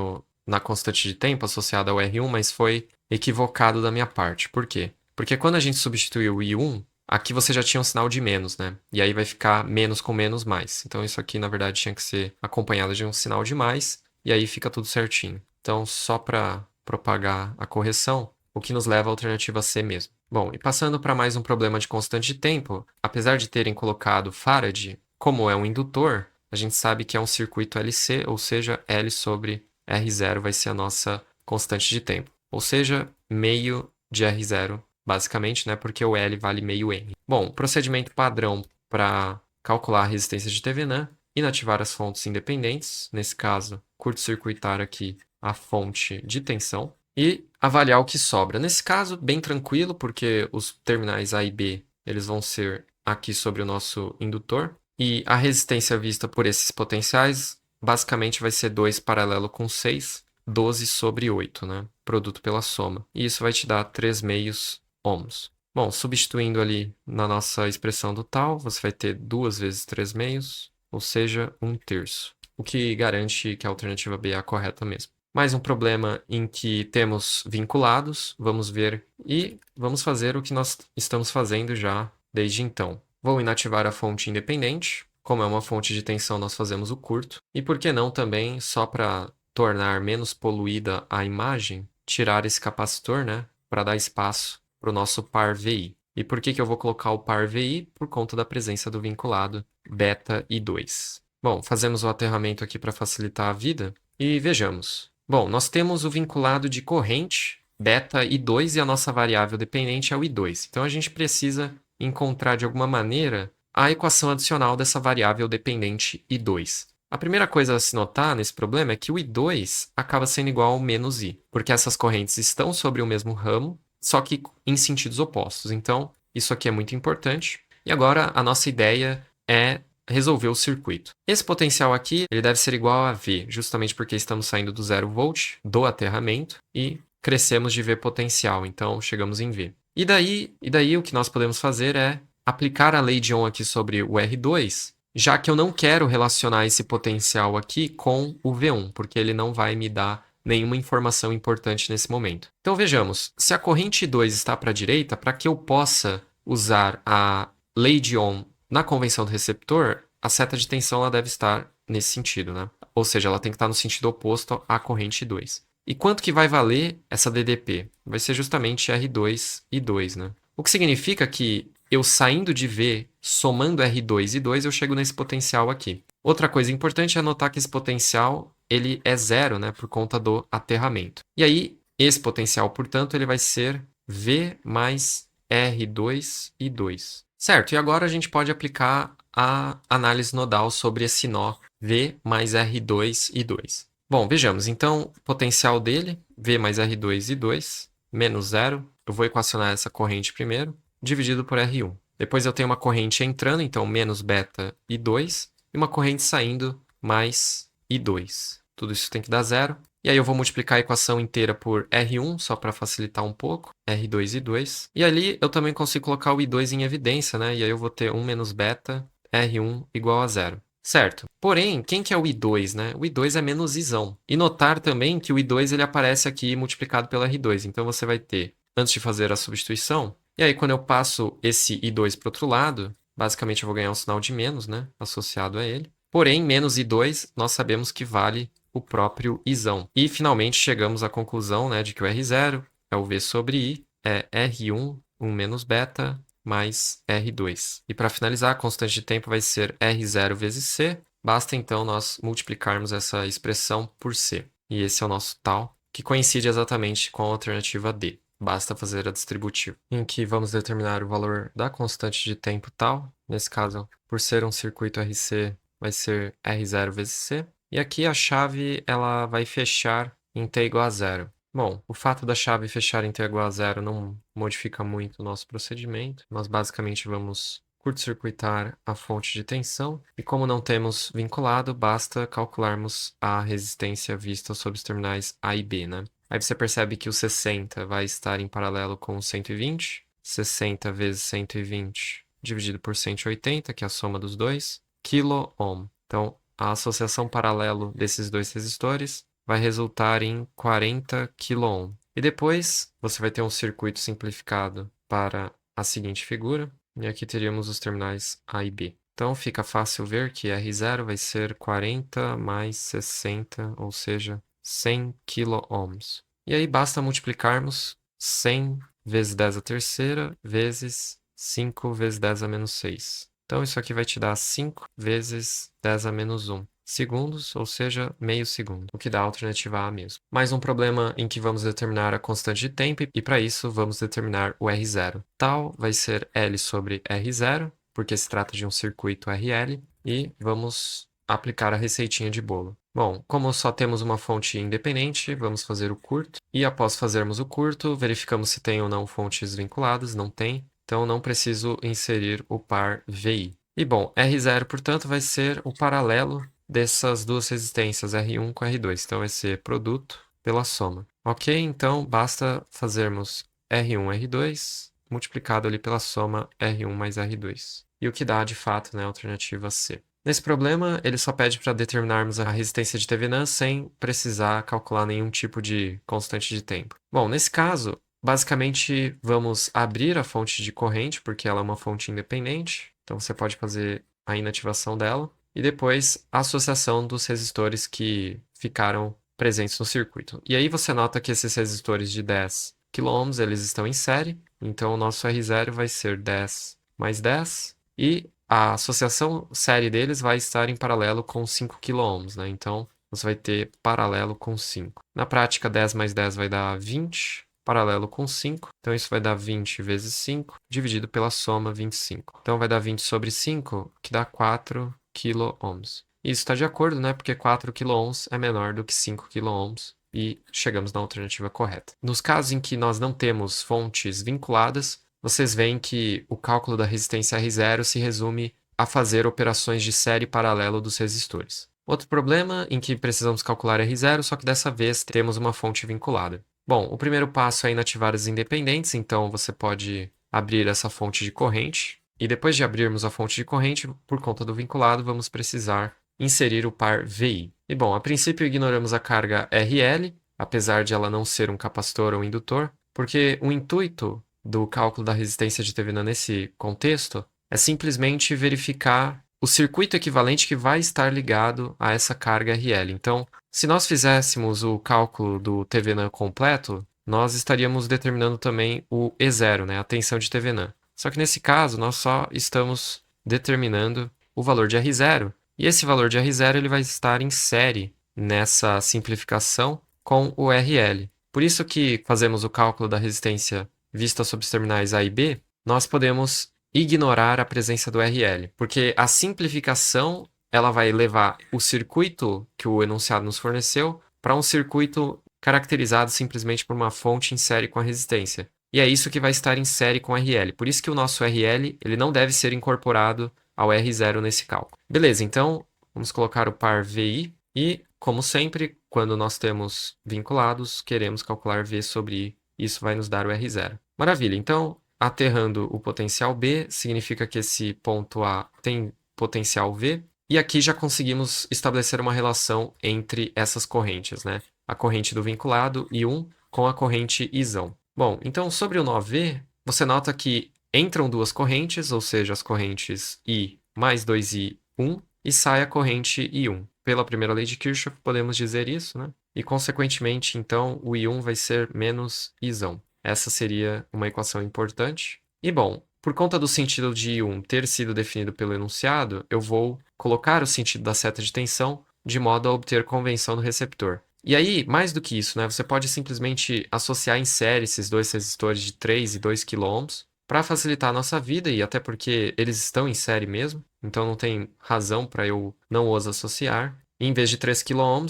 na constante de tempo associada ao R1, mas foi equivocado da minha parte. Por quê? Porque quando a gente substituiu o I1, aqui você já tinha um sinal de menos, né? E aí vai ficar menos com menos mais. Então isso aqui, na verdade, tinha que ser acompanhado de um sinal de mais, e aí fica tudo certinho. Então, só para propagar a correção, o que nos leva à alternativa C mesmo. Bom, e passando para mais um problema de constante de tempo, apesar de terem colocado Farad, como é um indutor, a gente sabe que é um circuito LC, ou seja, L sobre R0 vai ser a nossa constante de tempo. Ou seja, meio de R0, basicamente, né? Porque o L vale meio N. Bom, procedimento padrão para calcular a resistência de Thevenin, inativar as fontes independentes, nesse caso, curto-circuitar aqui a fonte de tensão, e avaliar o que sobra. Nesse caso, bem tranquilo, porque os terminais A e B eles vão ser aqui sobre o nosso indutor, e a resistência vista por esses potenciais basicamente vai ser 2 paralelo com 6, 12 sobre 8, né? Produto pela soma. E isso vai te dar 3 meios ohms. Bom, substituindo ali na nossa expressão do tal, você vai ter 2 vezes 3 meios, ou seja, 1/3. O que garante que a alternativa B é a correta mesmo. Mais um problema em que temos vinculados, vamos ver e vamos fazer o que nós estamos fazendo já desde então. Vou inativar a fonte independente. Como é uma fonte de tensão, nós fazemos o curto. E por que não também, só para tornar menos poluída a imagem, tirar esse capacitor, né, para dar espaço para o nosso par VI. E por que eu vou colocar o par VI? Por conta da presença do vinculado beta I2. Bom, fazemos o aterramento aqui para facilitar a vida e vejamos. Bom, nós temos o vinculado de corrente beta I2 e a nossa variável dependente é o I2. Então a gente precisa encontrar de alguma maneira a equação adicional dessa variável dependente I2. A primeira coisa a se notar nesse problema é que o I2 acaba sendo igual ao menos I, porque essas correntes estão sobre o mesmo ramo, só que em sentidos opostos. Então, isso aqui é muito importante. E agora a nossa ideia é resolver o circuito. Esse potencial aqui ele deve ser igual a V, justamente porque estamos saindo do 0 volt do aterramento e crescemos de V potencial, então chegamos em V. E daí o que nós podemos fazer é aplicar a lei de Ohm aqui sobre o R2, já que eu não quero relacionar esse potencial aqui com o V1, porque ele não vai me dar nenhuma informação importante nesse momento. Então vejamos, se a corrente 2 está para a direita, para que eu possa usar a lei de Ohm na convenção do receptor, a seta de tensão ela deve estar nesse sentido, né? Ou seja, ela tem que estar no sentido oposto à corrente 2. E quanto que vai valer essa DDP? Vai ser justamente R2 e 2, né? O que significa que eu saindo de V, somando R2 e 2, eu chego nesse potencial aqui. Outra coisa importante é notar que esse potencial ele é zero, né, por conta do aterramento. E aí, esse potencial, portanto, ele vai ser V mais R2 e 2. Certo, e agora a gente pode aplicar a análise nodal sobre esse nó V mais R2 e 2. Bom, vejamos. Então, o potencial dele, V mais R2 e 2, menos zero. Eu vou equacionar essa corrente primeiro, dividido por R1. Depois eu tenho uma corrente entrando, então menos beta I2, e uma corrente saindo, mais I2. Tudo isso tem que dar zero. E aí eu vou multiplicar a equação inteira por R1, só para facilitar um pouco, R2 e 2. E ali eu também consigo colocar o I2 em evidência, né? E aí eu vou ter 1 menos beta, R1 igual a zero. Certo. Porém, quem que é o I2, né? O I2 é menos Izão. E notar também que o I2 ele aparece aqui multiplicado pelo R2. Então você vai ter, antes de fazer a substituição, e aí quando eu passo esse I2 para o outro lado, basicamente eu vou ganhar um sinal de menos, né? Associado a ele. Porém, menos I2, nós sabemos que vale o próprio Izão. E finalmente chegamos à conclusão, né, de que o R0 é o V sobre I, é R1, 1 menos beta, mais R2. E para finalizar, a constante de tempo vai ser R0 vezes C. Basta então nós multiplicarmos essa expressão por C. E esse é o nosso tal, que coincide exatamente com a alternativa D. Basta fazer a distributiva, em que vamos determinar o valor da constante de tempo tal. Nesse caso, por ser um circuito RC, vai ser R0 vezes C. E aqui a chave ela vai fechar em t igual a zero. Bom, o fato da chave fechar em t igual a zero não modifica muito o nosso procedimento. Nós basicamente vamos curto-circuitar a fonte de tensão. E como não temos vinculado, basta calcularmos a resistência vista sobre os terminais A e B, né? Aí você percebe que o 60 vai estar em paralelo com o 120. 60 vezes 120 dividido por 180, que é a soma dos dois, kilo-ohm. Então, a associação paralelo desses dois resistores vai resultar em 40 kΩ. E depois você vai ter um circuito simplificado para a seguinte figura, e aqui teríamos os terminais A e B. Então fica fácil ver que R0 vai ser 40 mais 60, ou seja, 100 kΩ. E aí basta multiplicarmos 100 vezes 10 a terceira vezes 5 vezes 10 a menos 6. Então isso aqui vai te dar 5 vezes 10 a menos 1 segundos, ou seja, meio segundo, o que dá a alternativa A mesmo. Mais um problema em que vamos determinar a constante de tempo, e para isso vamos determinar o R0. Tal vai ser L sobre R0, porque se trata de um circuito RL, e vamos aplicar a receitinha de bolo. Bom, como só temos uma fonte independente, vamos fazer o curto, e após fazermos o curto, verificamos se tem ou não fontes vinculadas, não tem, então não preciso inserir o par VI. E bom, R0, portanto, vai ser o paralelo dessas duas resistências, R1 com R2. Então, vai ser produto pela soma. Ok? Então, basta fazermos R1, R2, multiplicado ali pela soma R1 mais R2. E o que dá, de fato, né, a alternativa C. Nesse problema, ele só pede para determinarmos a resistência de Thevenin sem precisar calcular nenhum tipo de constante de tempo. Bom, nesse caso, basicamente, vamos abrir a fonte de corrente, porque ela é uma fonte independente. Então, você pode fazer a inativação dela. E depois, a associação dos resistores que ficaram presentes no circuito. E aí você nota que esses resistores de 10 kΩ, eles estão em série. Então, o nosso R0 vai ser 10 mais 10. E a associação série deles vai estar em paralelo com 5 kΩ, né? Então, você vai ter paralelo com 5. Na prática, 10 mais 10 vai dar 20, paralelo com 5. Então, isso vai dar 20 vezes 5, dividido pela soma 25. Então, vai dar 20 sobre 5, que dá 4 kΩ. Isso está de acordo, né? Porque 4 kΩ é menor do que 5 kΩ. E chegamos na alternativa correta. Nos casos em que nós não temos fontes vinculadas, vocês veem que o cálculo da resistência R0 se resume a fazer operações de série paralelo dos resistores. Outro problema em que precisamos calcular R0, só que dessa vez temos uma fonte vinculada. Bom, o primeiro passo é inativar as independentes, então você pode abrir essa fonte de corrente. E depois de abrirmos a fonte de corrente, por conta do vinculado, vamos precisar inserir o par VI. E bom, a princípio ignoramos a carga RL, apesar de ela não ser um capacitor ou indutor, porque o intuito do cálculo da resistência de Thevenin nesse contexto é simplesmente verificar o circuito equivalente que vai estar ligado a essa carga RL. Então, se nós fizéssemos o cálculo do Thevenin completo, nós estaríamos determinando também o E0, né, a tensão de Thevenin. Só que nesse caso, nós só estamos determinando o valor de R0, e esse valor de R0 ele vai estar em série nessa simplificação com o RL. Por isso que fazemos o cálculo da resistência vista sob os terminais A e B, nós podemos ignorar a presença do RL, porque a simplificação ela vai levar o circuito que o enunciado nos forneceu para um circuito caracterizado simplesmente por uma fonte em série com a resistência. E é isso que vai estar em série com o RL. Por isso que o nosso RL ele não deve ser incorporado ao R0 nesse cálculo. Beleza, então vamos colocar o par VI e, como sempre, quando nós temos vinculados, queremos calcular V sobre I. Isso vai nos dar o R0. Maravilha, então, aterrando o potencial B, significa que esse ponto A tem potencial V, e aqui já conseguimos estabelecer uma relação entre essas correntes, né? A corrente do vinculado, I1, com a corrente Izão. Bom, então, sobre o nó V, você nota que entram duas correntes, ou seja, as correntes I mais 2I1, e sai a corrente I1. Pela primeira lei de Kirchhoff, podemos dizer isso, né? E, consequentemente, então, o I1 vai ser menos Izão. Essa seria uma equação importante. E, bom, por conta do sentido de I1 ter sido definido pelo enunciado, eu vou colocar o sentido da seta de tensão de modo a obter convenção no receptor. E aí, mais do que isso, né, você pode simplesmente associar em série esses dois resistores de 3 e 2 kΩ para facilitar a nossa vida, e até porque eles estão em série mesmo, então não tem razão para eu não os associar. E em vez de 3 kΩ,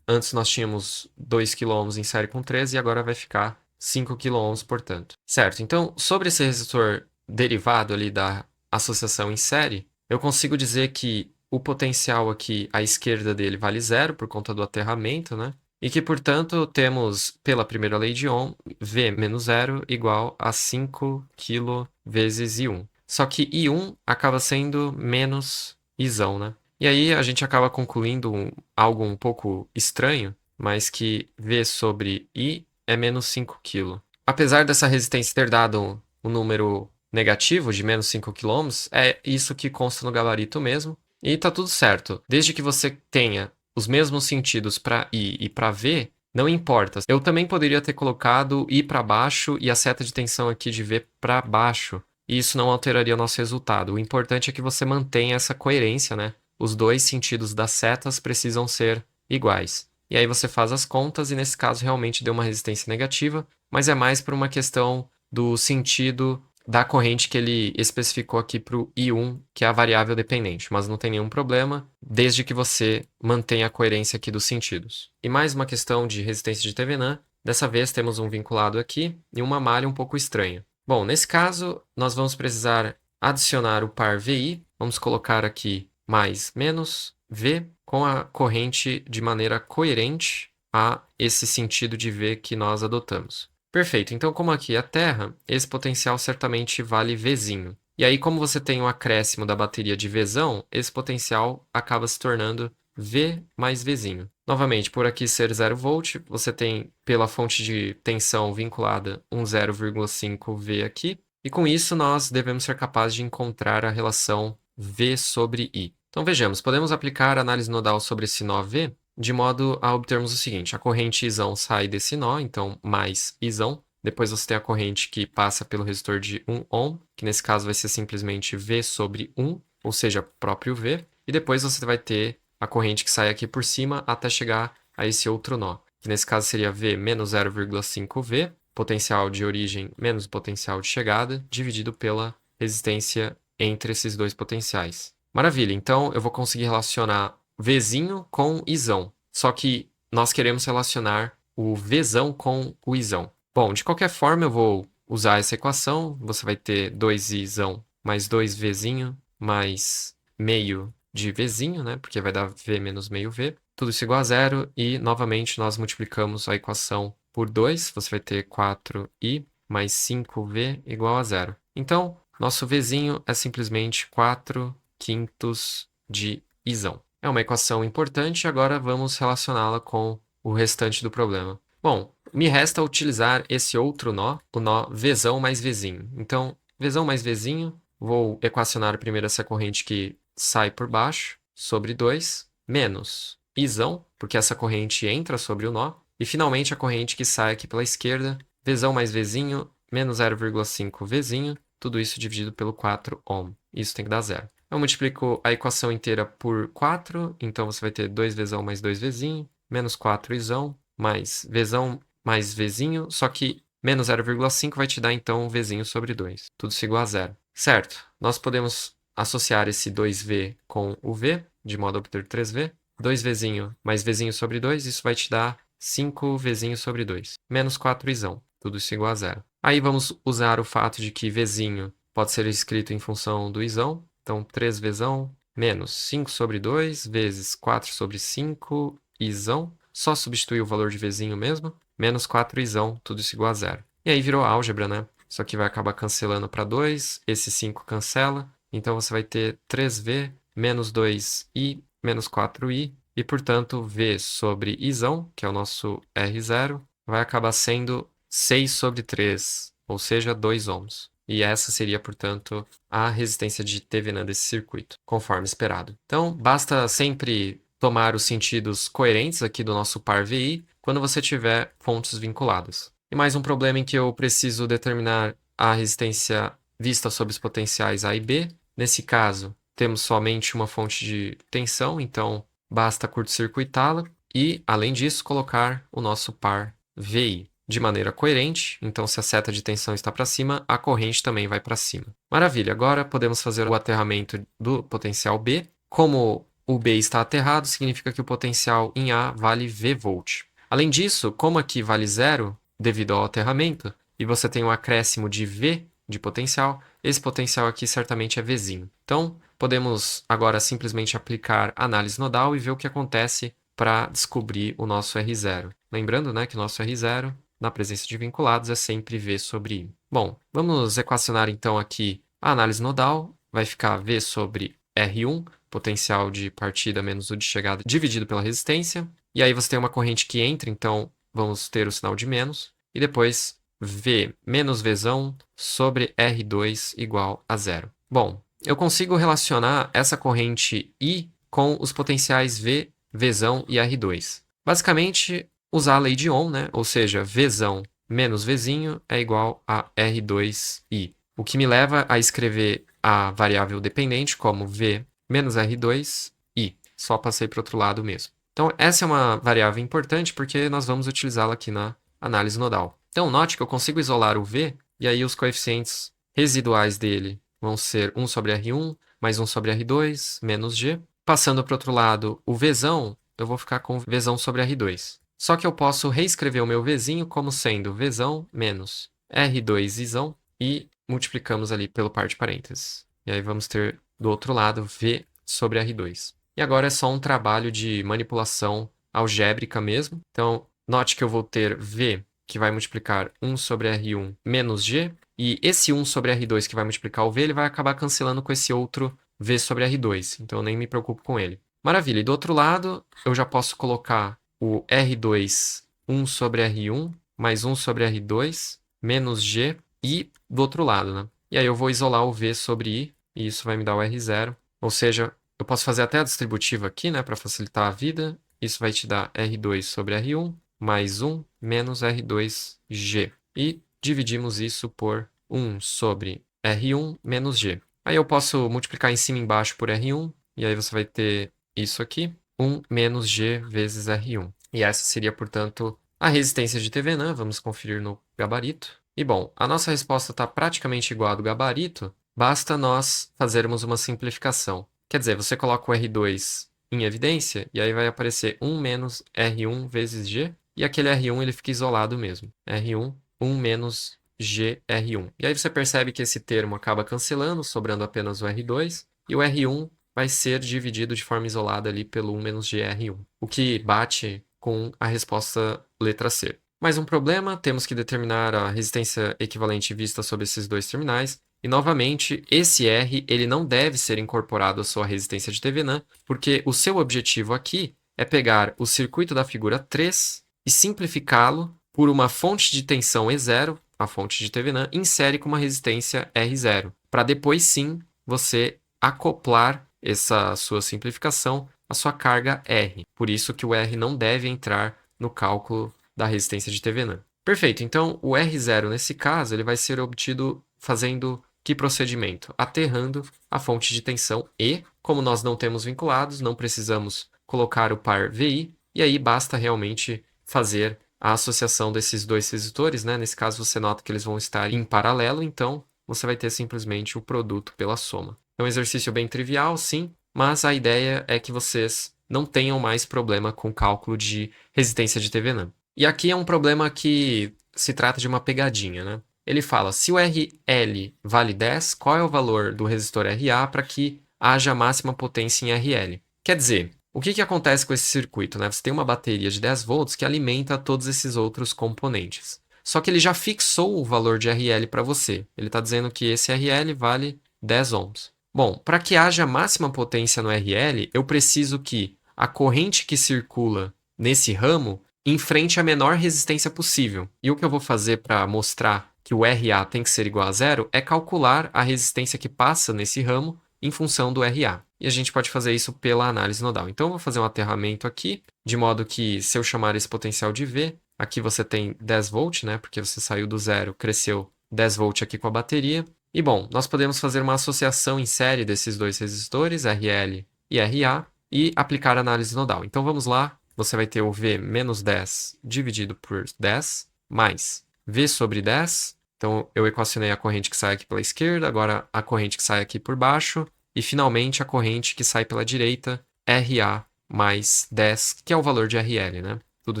antes nós tínhamos 2 kΩ em série com 3 e agora vai ficar 5 kΩ, portanto. Certo, então sobre esse resistor derivado ali da associação em série, eu consigo dizer que o potencial aqui à esquerda dele vale zero por conta do aterramento, né? E que, portanto, temos, pela primeira lei de Ohm, V menos zero igual a 5 kg vezes I1. Só que I1 acaba sendo menos Izão, né? E aí a gente acaba concluindo algo um pouco estranho, mais que V sobre I é menos 5 kg. Apesar dessa resistência ter dado um número negativo de menos 5 km, é isso que consta no gabarito mesmo. E tá tudo certo. Desde que você tenha os mesmos sentidos para I e para V, não importa. Eu também poderia ter colocado I para baixo e a seta de tensão aqui de V para baixo. E isso não alteraria o nosso resultado. O importante é que você mantenha essa coerência, né? Os dois sentidos das setas precisam ser iguais. E aí você faz as contas e nesse caso realmente deu uma resistência negativa, mas é mais por uma questão do sentido da corrente que ele especificou aqui para o I1, que é a variável dependente, mas não tem nenhum problema, desde que você mantenha a coerência aqui dos sentidos. E mais uma questão de resistência de Thevenin, dessa vez temos um vinculado aqui e uma malha um pouco estranha. Bom, nesse caso, nós vamos precisar adicionar o par VI, vamos colocar aqui mais menos V com a corrente de maneira coerente a esse sentido de V que nós adotamos. Perfeito, então como aqui é terra, esse potencial certamente vale Vzinho. E aí, como você tem um acréscimo da bateria de Vzão, esse potencial acaba se tornando V mais Vzinho. Novamente, por aqui ser 0 volt, você tem pela fonte de tensão vinculada um 0,5 V aqui. E com isso nós devemos ser capazes de encontrar a relação V sobre I. Então vejamos, podemos aplicar a análise nodal sobre esse nó V de modo a obtermos o seguinte: a corrente Isão sai desse nó, então mais Isão. Depois você tem a corrente que passa pelo resistor de 1 ohm, que nesse caso vai ser simplesmente V sobre 1, ou seja, próprio V. E depois você vai ter a corrente que sai aqui por cima até chegar a esse outro nó, que nesse caso seria V menos 0,5 V, potencial de origem menos potencial de chegada, dividido pela resistência entre esses dois potenciais. Maravilha, então eu vou conseguir relacionar Vzinho com Isão, só que nós queremos relacionar o Vzão com o Isão. Bom, de qualquer forma eu vou usar essa equação, você vai ter 2Isão mais 2Vzinho mais meio de Vzinho, né? Porque vai dar V menos meio V. Tudo isso igual a zero e, novamente, nós multiplicamos a equação por 2. Você vai ter 4i mais 5v igual a zero. Então, nosso Vzinho é simplesmente 4/5 de Isão. É uma equação importante, agora vamos relacioná-la com o restante do problema. Bom, me resta utilizar esse outro nó, o nó Vzão mais Vzinho. Então, Vzão mais Vzinho, vou equacionar primeiro essa corrente que sai por baixo, sobre 2, menos Isão, porque essa corrente entra sobre o nó, e finalmente a corrente que sai aqui pela esquerda, Vzão mais Vzinho, menos 0,5 Vzinho, tudo isso dividido pelo 4 ohm. Isso tem que dar zero. Eu multiplico a equação inteira por 4, então você vai ter 2Vzão mais 2Vzinho, menos 4Isão, mais Vzão mais Vzinho, só que menos 0,5 vai te dar então Vzinho sobre 2. Tudo isso igual a zero. Certo, nós podemos associar esse 2V com o V, de modo a obter 3V. 2Vzinho mais Vzinho sobre 2, isso vai te dar 5Vzinho sobre 2. Menos 4Isão, tudo isso igual a zero. Aí vamos usar o fato de que Vzinho pode ser escrito em função do Isão. Então, 3Vzão menos 5 sobre 2 vezes 4 sobre 5 Isão. Só substituir o valor de Vzinho mesmo. Menos 4Isão, tudo isso igual a zero. E aí virou álgebra, né? Isso aqui vai acabar cancelando para 2. Esse 5 cancela. Então, você vai ter 3V menos 2I menos 4i. E, portanto, V sobre Isão, que é o nosso R0, vai acabar sendo 6 sobre 3, ou seja, 2 ohms. E essa seria, portanto, a resistência de Thevenin desse circuito, conforme esperado. Então, basta sempre tomar os sentidos coerentes aqui do nosso par VI quando você tiver fontes vinculadas. E mais um problema em que eu preciso determinar a resistência vista sobre os potenciais A e B. Nesse caso, temos somente uma fonte de tensão, então basta curto-circuitá-la e, além disso, colocar o nosso par VI de maneira coerente. Então, se a seta de tensão está para cima, a corrente também vai para cima. Maravilha, agora podemos fazer o aterramento do potencial B. Como o B está aterrado, significa que o potencial em A vale V volt. Além disso, como aqui vale zero devido ao aterramento, e você tem um acréscimo de V de potencial, esse potencial aqui certamente é Vzinho. Então, podemos agora simplesmente aplicar análise nodal e ver o que acontece para descobrir o nosso R0. Lembrando, né, que o nosso R0, na presença de vinculados, é sempre V sobre I. Bom, vamos equacionar então aqui a análise nodal. Vai ficar V sobre R1, potencial de partida menos o de chegada, dividido pela resistência. E aí você tem uma corrente que entra, então vamos ter o sinal de menos. E depois V menos Vzão sobre R2 igual a zero. Bom, eu consigo relacionar essa corrente I com os potenciais V, Vzão e R2. Basicamente, usar a lei de Ohm, né? Ou seja, Vzão menos Vzinho é igual a R2I. O que me leva a escrever a variável dependente como V menos R2I. Só passei para o outro lado mesmo. Então, essa é uma variável importante porque nós vamos utilizá-la aqui na análise nodal. Então, note que eu consigo isolar o V, e aí os coeficientes residuais dele vão ser 1 sobre R1 mais 1 sobre R2 menos G. Passando para o outro lado, o Vzão, eu vou ficar com Vzão sobre R2. Só que eu posso reescrever o meu Vzinho como sendo Vzão menos R2Izão e multiplicamos ali pelo par de parênteses. E aí vamos ter do outro lado V sobre R2. E agora é só um trabalho de manipulação algébrica mesmo. Então, note que eu vou ter V, que vai multiplicar 1 sobre R1 menos G, e esse 1 sobre R2 que vai multiplicar o V, ele vai acabar cancelando com esse outro V sobre R2, então eu nem me preocupo com ele. Maravilha, e do outro lado, eu já posso colocar o R2, 1 sobre R1, mais 1 sobre R2, menos G, e do outro lado, né? E aí eu vou isolar o V sobre I, e isso vai me dar o R0, ou seja, eu posso fazer até a distributiva aqui, né, para facilitar a vida. Isso vai te dar R2 sobre R1, mais 1 menos R2G. E dividimos isso por 1 sobre R1 menos G. Aí eu posso multiplicar em cima e embaixo por R1, e aí você vai ter isso aqui, 1 menos G vezes R1. E essa seria, portanto, a resistência de Thevenin. Vamos conferir no gabarito. E bom, a nossa resposta está praticamente igual à do gabarito, basta nós fazermos uma simplificação. Quer dizer, você coloca o R2 em evidência, e aí vai aparecer 1 menos R1 vezes G, e aquele R1 ele fica isolado mesmo. R1, 1 menos GR1. E aí você percebe que esse termo acaba cancelando, sobrando apenas o R2, e o R1 vai ser dividido de forma isolada ali pelo 1 menos GR1, o que bate com a resposta letra C. Mais um problema, temos que determinar a resistência equivalente vista sobre esses dois terminais. E, novamente, esse R ele não deve ser incorporado à sua resistência de Thevenin, porque o seu objetivo aqui é pegar o circuito da figura 3 e simplificá-lo por uma fonte de tensão E0, a fonte de Thevenin, insere com uma resistência R0, para depois sim você acoplar essa sua simplificação à sua carga R. Por isso que o R não deve entrar no cálculo da resistência de Thevenin. Perfeito, então o R0 nesse caso ele vai ser obtido fazendo que procedimento? Aterrando a fonte de tensão E. Como nós não temos vinculados, não precisamos colocar o par VI, e aí basta realmente fazer a associação desses dois resistores, né? Nesse caso você nota que eles vão estar em paralelo, então você vai ter simplesmente o produto pela soma. É um exercício bem trivial, sim, mas a ideia é que vocês não tenham mais problema com o cálculo de resistência de Thevenin. E aqui é um problema que se trata de uma pegadinha, né? Ele fala, se o RL vale 10, qual é o valor do resistor RA para que haja máxima potência em RL? Quer dizer, o que acontece com esse circuito, né? Você tem uma bateria de 10 volts que alimenta todos esses outros componentes. Só que ele já fixou o valor de RL para você. Ele está dizendo que esse RL vale 10 ohms. Bom, para que haja máxima potência no RL, eu preciso que a corrente que circula nesse ramo enfrente a menor resistência possível. E o que eu vou fazer para mostrar que o RA tem que ser igual a zero é calcular a resistência que passa nesse ramo em função do RA. E a gente pode fazer isso pela análise nodal. Então eu vou fazer um aterramento aqui, de modo que se eu chamar esse potencial de V, aqui você tem 10 volts, né? Porque você saiu do zero, cresceu 10 volts aqui com a bateria. E bom, nós podemos fazer uma associação em série desses dois resistores, RL e RA, e aplicar a análise nodal. Então vamos lá, você vai ter o V menos 10 dividido por 10, mais V sobre 10. Então eu equacionei a corrente que sai aqui pela esquerda, agora a corrente que sai aqui por baixo, e finalmente a corrente que sai pela direita, RA mais 10, que é o valor de RL, né? Tudo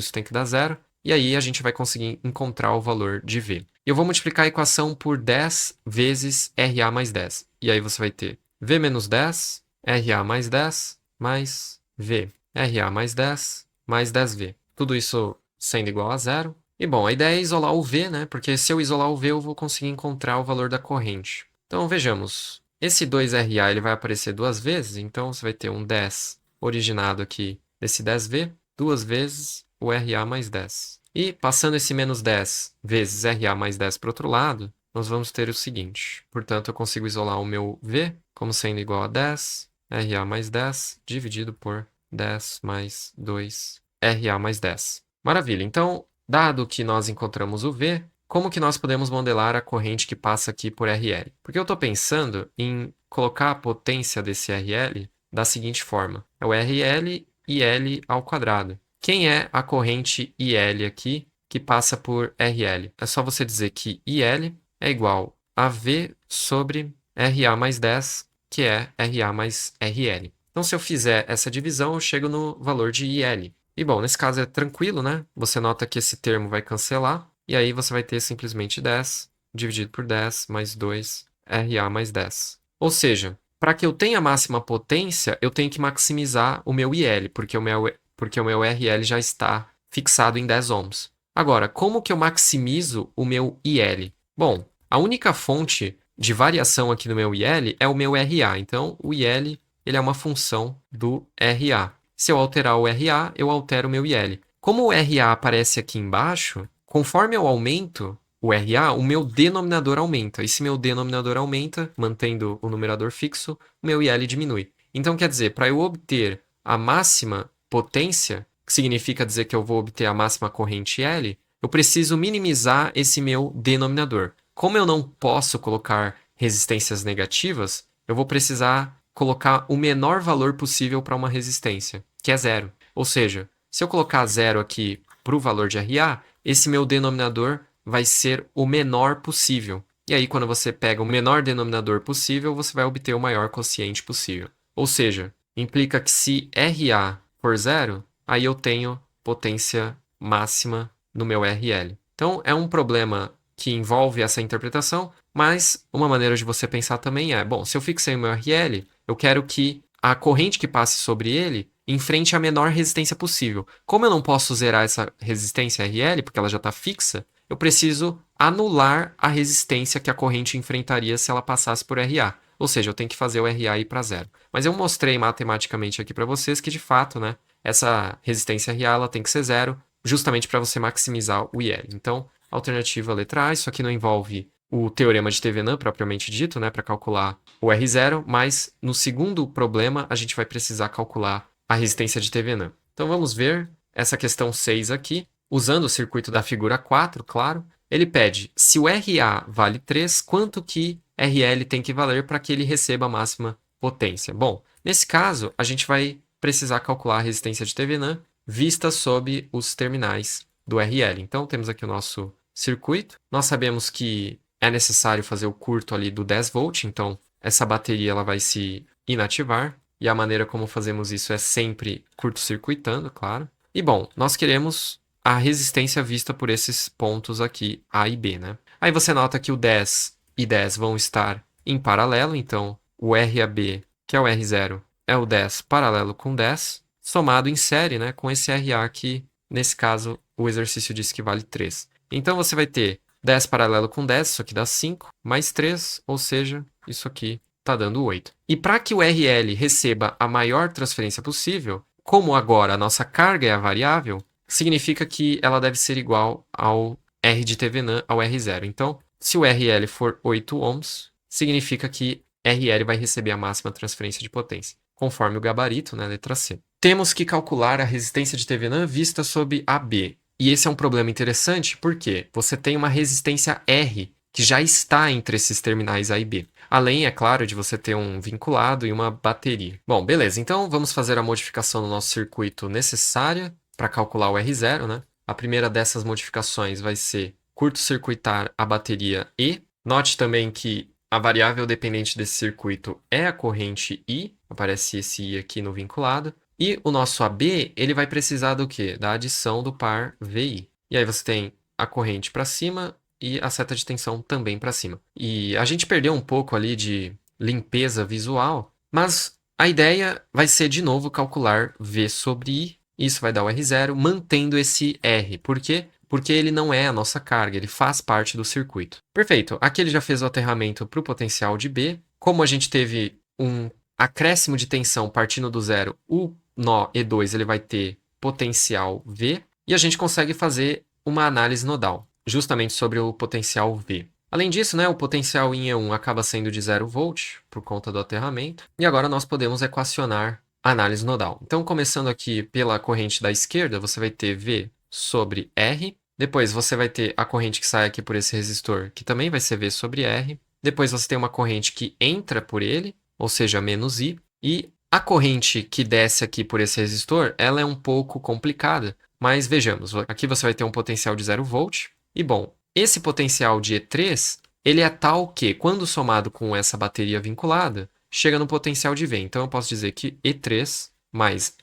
isso tem que dar zero, e aí a gente vai conseguir encontrar o valor de V. Eu vou multiplicar a equação por 10 vezes RA mais 10. E aí você vai ter V menos 10, RA mais 10, mais V. RA mais 10, mais 10V. Tudo isso sendo igual a zero. E bom, a ideia é isolar o V, né? Porque se eu isolar o V, eu vou conseguir encontrar o valor da corrente. Então vejamos. Esse 2RA ele vai aparecer duas vezes, então você vai ter um 10 originado aqui desse 10V, duas vezes o RA mais 10. E passando esse menos 10 vezes RA mais 10 para o outro lado, nós vamos ter o seguinte. Portanto, eu consigo isolar o meu V como sendo igual a 10, RA mais 10, dividido por 10 mais 2, RA mais 10. Maravilha. Então, dado que nós encontramos o V, como que nós podemos modelar a corrente que passa aqui por RL? Porque eu estou pensando em colocar a potência desse RL da seguinte forma. É o RL e L ao quadrado. Quem é a corrente IL aqui que passa por RL? É só você dizer que IL é igual a V sobre RA mais 10, que é RA mais RL. Então, se eu fizer essa divisão, eu chego no valor de IL. E, bom, nesse caso é tranquilo, né? Você nota que esse termo vai cancelar, e aí você vai ter simplesmente 10 dividido por 10 mais 2, RA mais 10. Ou seja, para que eu tenha máxima potência, eu tenho que maximizar o meu IL, porque o meu RL já está fixado em 10 ohms. Agora, como que eu maximizo o meu IL? Bom, a única fonte de variação aqui no meu IL é o meu RA. Então, o IL ele é uma função do RA. Se eu alterar o RA, eu altero o meu IL. Como o RA aparece aqui embaixo, conforme eu aumento o RA, o meu denominador aumenta. E se meu denominador aumenta, mantendo o numerador fixo, o meu IL diminui. Então, quer dizer, para eu obter a máxima potência, que significa dizer que eu vou obter a máxima corrente L, eu preciso minimizar esse meu denominador. Como eu não posso colocar resistências negativas, eu vou precisar colocar o menor valor possível para uma resistência, que é zero. Ou seja, se eu colocar zero aqui para o valor de RA, esse meu denominador vai ser o menor possível. E aí, quando você pega o menor denominador possível, você vai obter o maior quociente possível. Ou seja, implica que se RA for zero, aí eu tenho potência máxima no meu RL. Então, é um problema que envolve essa interpretação, mas uma maneira de você pensar também é, bom, se eu fixei o meu RL, eu quero que a corrente que passe sobre ele enfrente a menor resistência possível. Como eu não posso zerar essa resistência RL, porque ela já está fixa, eu preciso anular a resistência que a corrente enfrentaria se ela passasse por RA. Ou seja, eu tenho que fazer o RA ir para zero. Mas eu mostrei matematicamente aqui para vocês que, de fato, né, essa resistência RA ela tem que ser zero, justamente para você maximizar o IL. Então, alternativa letra A, isso aqui não envolve o teorema de Thevenin propriamente dito, né, para calcular o R0, mas no segundo problema a gente vai precisar calcular a resistência de Thevenin. Então vamos ver essa questão 6 aqui. Usando o circuito da figura 4, claro, ele pede se o RA vale 3, quanto que RL tem que valer para que ele receba a máxima potência? Bom, nesse caso, a gente vai precisar calcular a resistência de Thevenin vista sob os terminais do RL. Então, temos aqui o nosso circuito. Nós sabemos que é necessário fazer o curto ali do 10 volt, então essa bateria ela vai se inativar. E a maneira como fazemos isso é sempre curto-circuitando, claro. E bom, nós queremos a resistência vista por esses pontos aqui, A e B, né? Aí você nota que o 10 e 10 vão estar em paralelo, então o RAB, que é o R0, é o 10 paralelo com 10, somado em série, né, com esse RA que, nesse caso, o exercício diz que vale 3. Então você vai ter 10 paralelo com 10, isso aqui dá 5, mais 3, ou seja, isso aqui está dando 8. E para que o RL receba a maior transferência possível, como agora a nossa carga é a variável, significa que ela deve ser igual ao R de Thevenin ao R0. Então, se o RL for 8 ohms, significa que RL vai receber a máxima transferência de potência, conforme o gabarito, né, letra C. Temos que calcular a resistência de Thevenin vista sob AB. E esse é um problema interessante porque você tem uma resistência R que já está entre esses terminais A e B. Além, é claro, de você ter um vinculado e uma bateria. Bom, beleza. Então, vamos fazer a modificação no nosso circuito necessária para calcular o R0, né? A primeira dessas modificações vai ser curto-circuitar a bateria E. Note também que a variável dependente desse circuito é a corrente I. Aparece esse I aqui no vinculado. E o nosso AB, ele vai precisar do quê? Da adição do par VI. E aí você tem a corrente para cima e a seta de tensão também para cima. E a gente perdeu um pouco ali de limpeza visual, mas a ideia vai ser de novo calcular V sobre I. Isso vai dar o R0, mantendo esse R. Por quê? Porque ele não é a nossa carga, ele faz parte do circuito. Perfeito. Aqui ele já fez o aterramento para o potencial de B. como a gente teve um acréscimo de tensão partindo do zero, o nó E2 ele vai ter potencial V, e a gente consegue fazer uma análise nodal, justamente sobre o potencial V. Além disso, né, o potencial em E1 acaba sendo de 0 volt, por conta do aterramento, e agora nós podemos equacionar a análise nodal. Então, começando aqui pela corrente da esquerda, você vai ter V sobre R, depois você vai ter a corrente que sai aqui por esse resistor, que também vai ser V sobre R, depois você tem uma corrente que entra por ele, ou seja, menos I, e a corrente que desce aqui por esse resistor, ela é um pouco complicada, mas vejamos, aqui você vai ter um potencial de 0 volt, e bom, esse potencial de E3, ele é tal que, quando somado com essa bateria vinculada, chega no potencial de V. Então eu posso dizer que E3 mais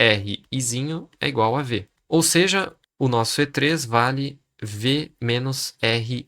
Rizinho é igual a V. Ou seja, o nosso E3 vale V menos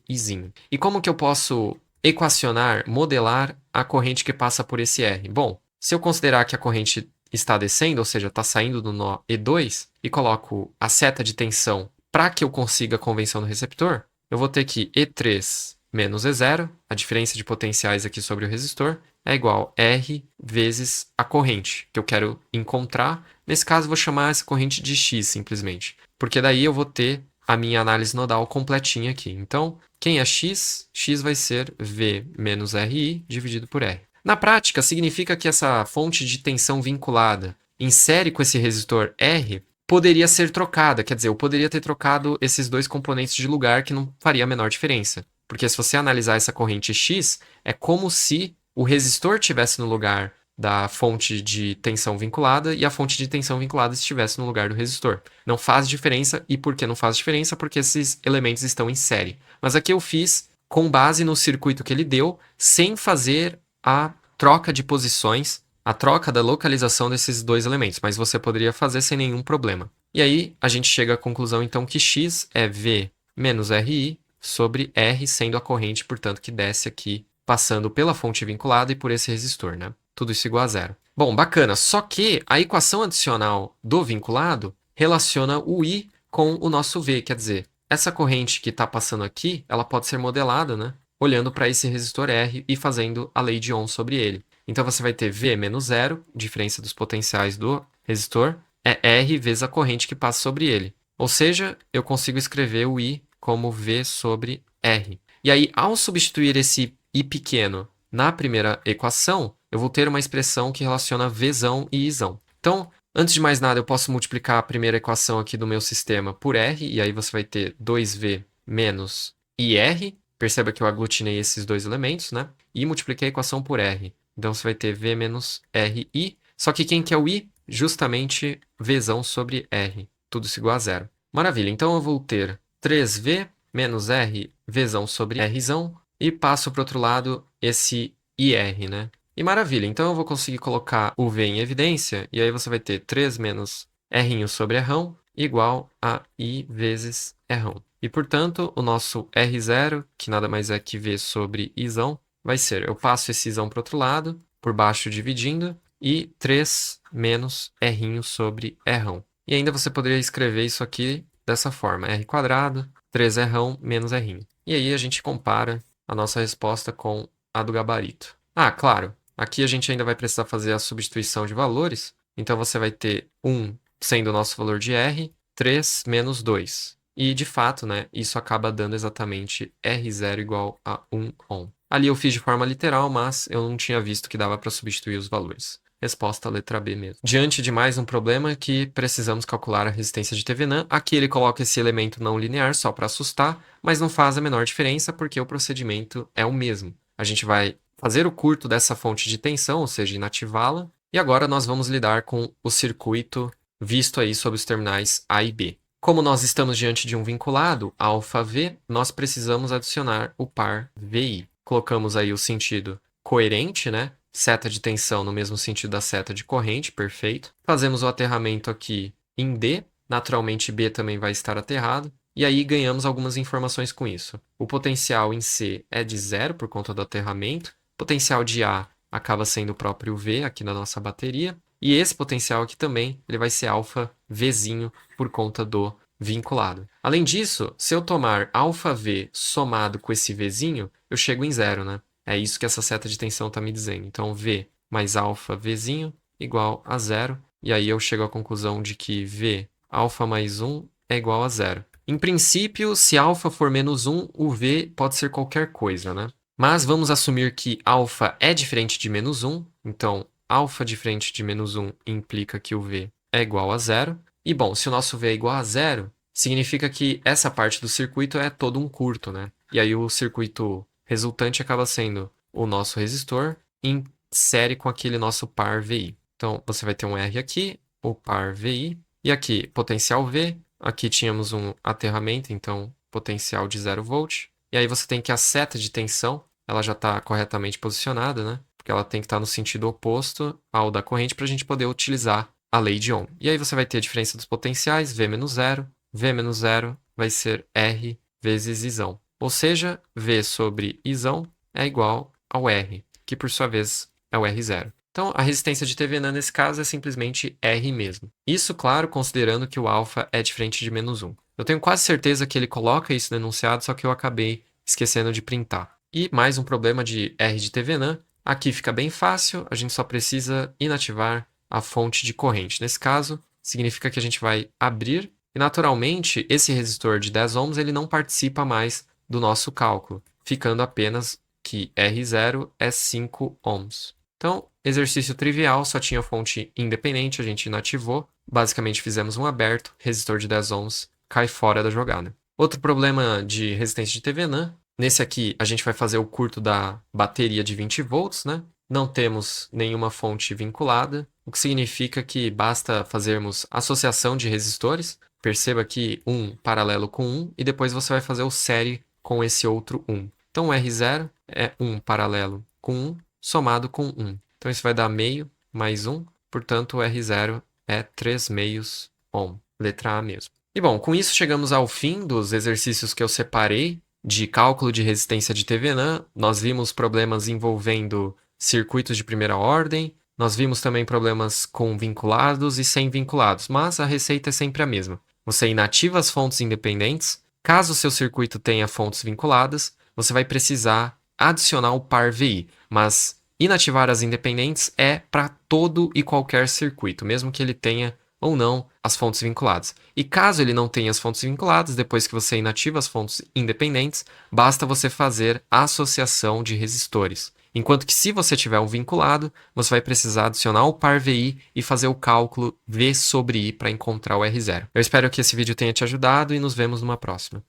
Rizinho. E como que eu posso equacionar, modelar a corrente que passa por esse R? Bom, se eu considerar que a corrente está descendo, ou seja, está saindo do nó E2, e coloco a seta de tensão para que eu consiga a convenção do receptor, eu vou ter que E3 menos E0, a diferença de potenciais aqui sobre o resistor, é igual a R vezes a corrente que eu quero encontrar. Nesse caso, eu vou chamar essa corrente de X, simplesmente, porque daí eu vou ter a minha análise nodal completinha aqui. Então, quem é X? X vai ser V menos RI dividido por R. Na prática, significa que essa fonte de tensão vinculada em série com esse resistor R poderia ser trocada, quer dizer, eu poderia ter trocado esses dois componentes de lugar que não faria a menor diferença. Porque se você analisar essa corrente X, é como se o resistor estivesse no lugar da fonte de tensão vinculada e a fonte de tensão vinculada estivesse no lugar do resistor. Não faz diferença, e por que não faz diferença? Porque esses elementos estão em série. Mas aqui eu fiz com base no circuito que ele deu, sem fazer a troca de posições, a troca da localização desses dois elementos, mas você poderia fazer sem nenhum problema. E aí a gente chega à conclusão então que X é V menos RI sobre R, sendo a corrente, portanto, que desce aqui, passando pela fonte vinculada e por esse resistor, né? Tudo isso igual a zero. Bom, bacana, só que a equação adicional do vinculado relaciona o I com o nosso V, quer dizer, essa corrente que está passando aqui, ela pode ser modelada, né? Olhando para esse resistor R e fazendo a lei de Ohm sobre ele. Então você vai ter V menos zero, diferença dos potenciais do resistor, é R vezes a corrente que passa sobre ele. Ou seja, eu consigo escrever o I como V sobre R. E aí, ao substituir esse I pequeno na primeira equação, eu vou ter uma expressão que relaciona Vzão e Izão. Então, antes de mais nada, eu posso multiplicar a primeira equação aqui do meu sistema por R, e aí você vai ter 2V menos IR. Perceba que eu aglutinei esses dois elementos, né? E multipliquei a equação por R. Então, você vai ter V menos RI. Só que quem que é o I? Justamente Vzão sobre R. Tudo isso igual a zero. Maravilha, então eu vou ter 3V menos R, Vzão sobre Rzão, e passo para o outro lado esse IR, né? E maravilha, então eu vou conseguir colocar o V em evidência, e aí você vai ter 3 menos R sobre Rão igual a I vezes Rão. E, portanto, o nosso R0, que nada mais é que V sobre Izão, vai ser, eu passo esse Izão para o outro lado, por baixo dividindo, e 3 menos R sobre Rão. E ainda você poderia escrever isso aqui dessa forma, R quadrado, 3R menos R. E aí a gente compara a nossa resposta com a do gabarito. Ah, claro, aqui a gente ainda vai precisar fazer a substituição de valores, então você vai ter 1 sendo o nosso valor de R, 3 menos 2. E, de fato, né, isso acaba dando exatamente R0 igual a 1 ohm. Ali eu fiz de forma literal, mas eu não tinha visto que dava para substituir os valores. Resposta letra B mesmo. Diante de mais um problema que precisamos calcular a resistência de Thevenin, aqui ele coloca esse elemento não linear só para assustar, mas não faz a menor diferença porque o procedimento é o mesmo. A gente vai fazer o curto dessa fonte de tensão, ou seja, inativá-la, e agora nós vamos lidar com o circuito visto aí sob os terminais A e B. Como nós estamos diante de um vinculado, αβ, nós precisamos adicionar o par VI. Colocamos aí o sentido coerente, né? Seta de tensão no mesmo sentido da seta de corrente, perfeito. Fazemos o aterramento aqui em D, naturalmente B também vai estar aterrado, e aí ganhamos algumas informações com isso. O potencial em C é de zero por conta do aterramento, o potencial de A acaba sendo o próprio V aqui na nossa bateria, e esse potencial aqui também ele vai ser alfa Vzinho por conta do vinculado. Além disso, se eu tomar alfa V somado com esse Vzinho, eu chego em zero, né? É isso que essa seta de tensão está me dizendo. Então, V mais alfa Vzinho igual a 0. E aí eu chego à conclusão de que V alfa mais 1 é igual a 0. Em princípio, se alfa for menos 1, o V pode ser qualquer coisa, né? Mas vamos assumir que alfa é diferente de menos 1. Então, alfa diferente de menos 1 implica que o V é igual a 0. E, bom, se o nosso V é igual a 0, significa que essa parte do circuito é todo um curto, né? E aí o circuito resultante acaba sendo o nosso resistor em série com aquele nosso par VI. Então, você vai ter um R aqui, o par VI, e aqui potencial V. Aqui tínhamos um aterramento, então potencial de 0 volt. E aí você tem que a seta de tensão, ela já está corretamente posicionada, né? Porque ela tem que estar no sentido oposto ao da corrente para a gente poder utilizar a lei de Ohm. E aí você vai ter a diferença dos potenciais, V menos 0. V menos 0 vai ser R vezes Izão. Ou seja, V sobre Izão é igual ao R, que por sua vez é o R0. Então, a resistência de Thevenin nesse caso é simplesmente R mesmo. Isso, claro, considerando que o alfa é diferente de menos 1. Eu tenho quase certeza que ele coloca isso no enunciado, só que eu acabei esquecendo de printar. E mais um problema de R de Thevenin. Aqui fica bem fácil, a gente só precisa inativar a fonte de corrente. Nesse caso, significa que a gente vai abrir e, naturalmente, esse resistor de 10 ohms ele não participa mais do nosso cálculo, ficando apenas que R0 é 5 ohms. Então, exercício trivial, só tinha fonte independente, a gente inativou. Basicamente fizemos um aberto, resistor de 10 ohms cai fora da jogada. Outro problema de resistência de Thevenin, nesse aqui a gente vai fazer o curto da bateria de 20 volts, né? Não temos nenhuma fonte vinculada, o que significa que basta fazermos associação de resistores. Perceba que um paralelo com 1 e depois você vai fazer o série com esse outro 1. Então, o R0 é 1 paralelo com 1 somado com 1. Então, isso vai dar meio mais 1. Portanto, o R0 é 3 meios ohm. Letra A mesmo. E, bom, com isso chegamos ao fim dos exercícios que eu separei de cálculo de resistência de Thevenin. Nós vimos problemas envolvendo circuitos de primeira ordem. Nós vimos também problemas com vinculados e sem vinculados. Mas a receita é sempre a mesma. Você inativa as fontes independentes. Caso o seu circuito tenha fontes vinculadas, você vai precisar adicionar o par VI, mas inativar as independentes é para todo e qualquer circuito, mesmo que ele tenha ou não as fontes vinculadas. E caso ele não tenha as fontes vinculadas, depois que você inativa as fontes independentes, basta você fazer a associação de resistores. Enquanto que se você tiver um vinculado, você vai precisar adicionar o par VI e fazer o cálculo V sobre I para encontrar o R0. Eu espero que esse vídeo tenha te ajudado e nos vemos numa próxima.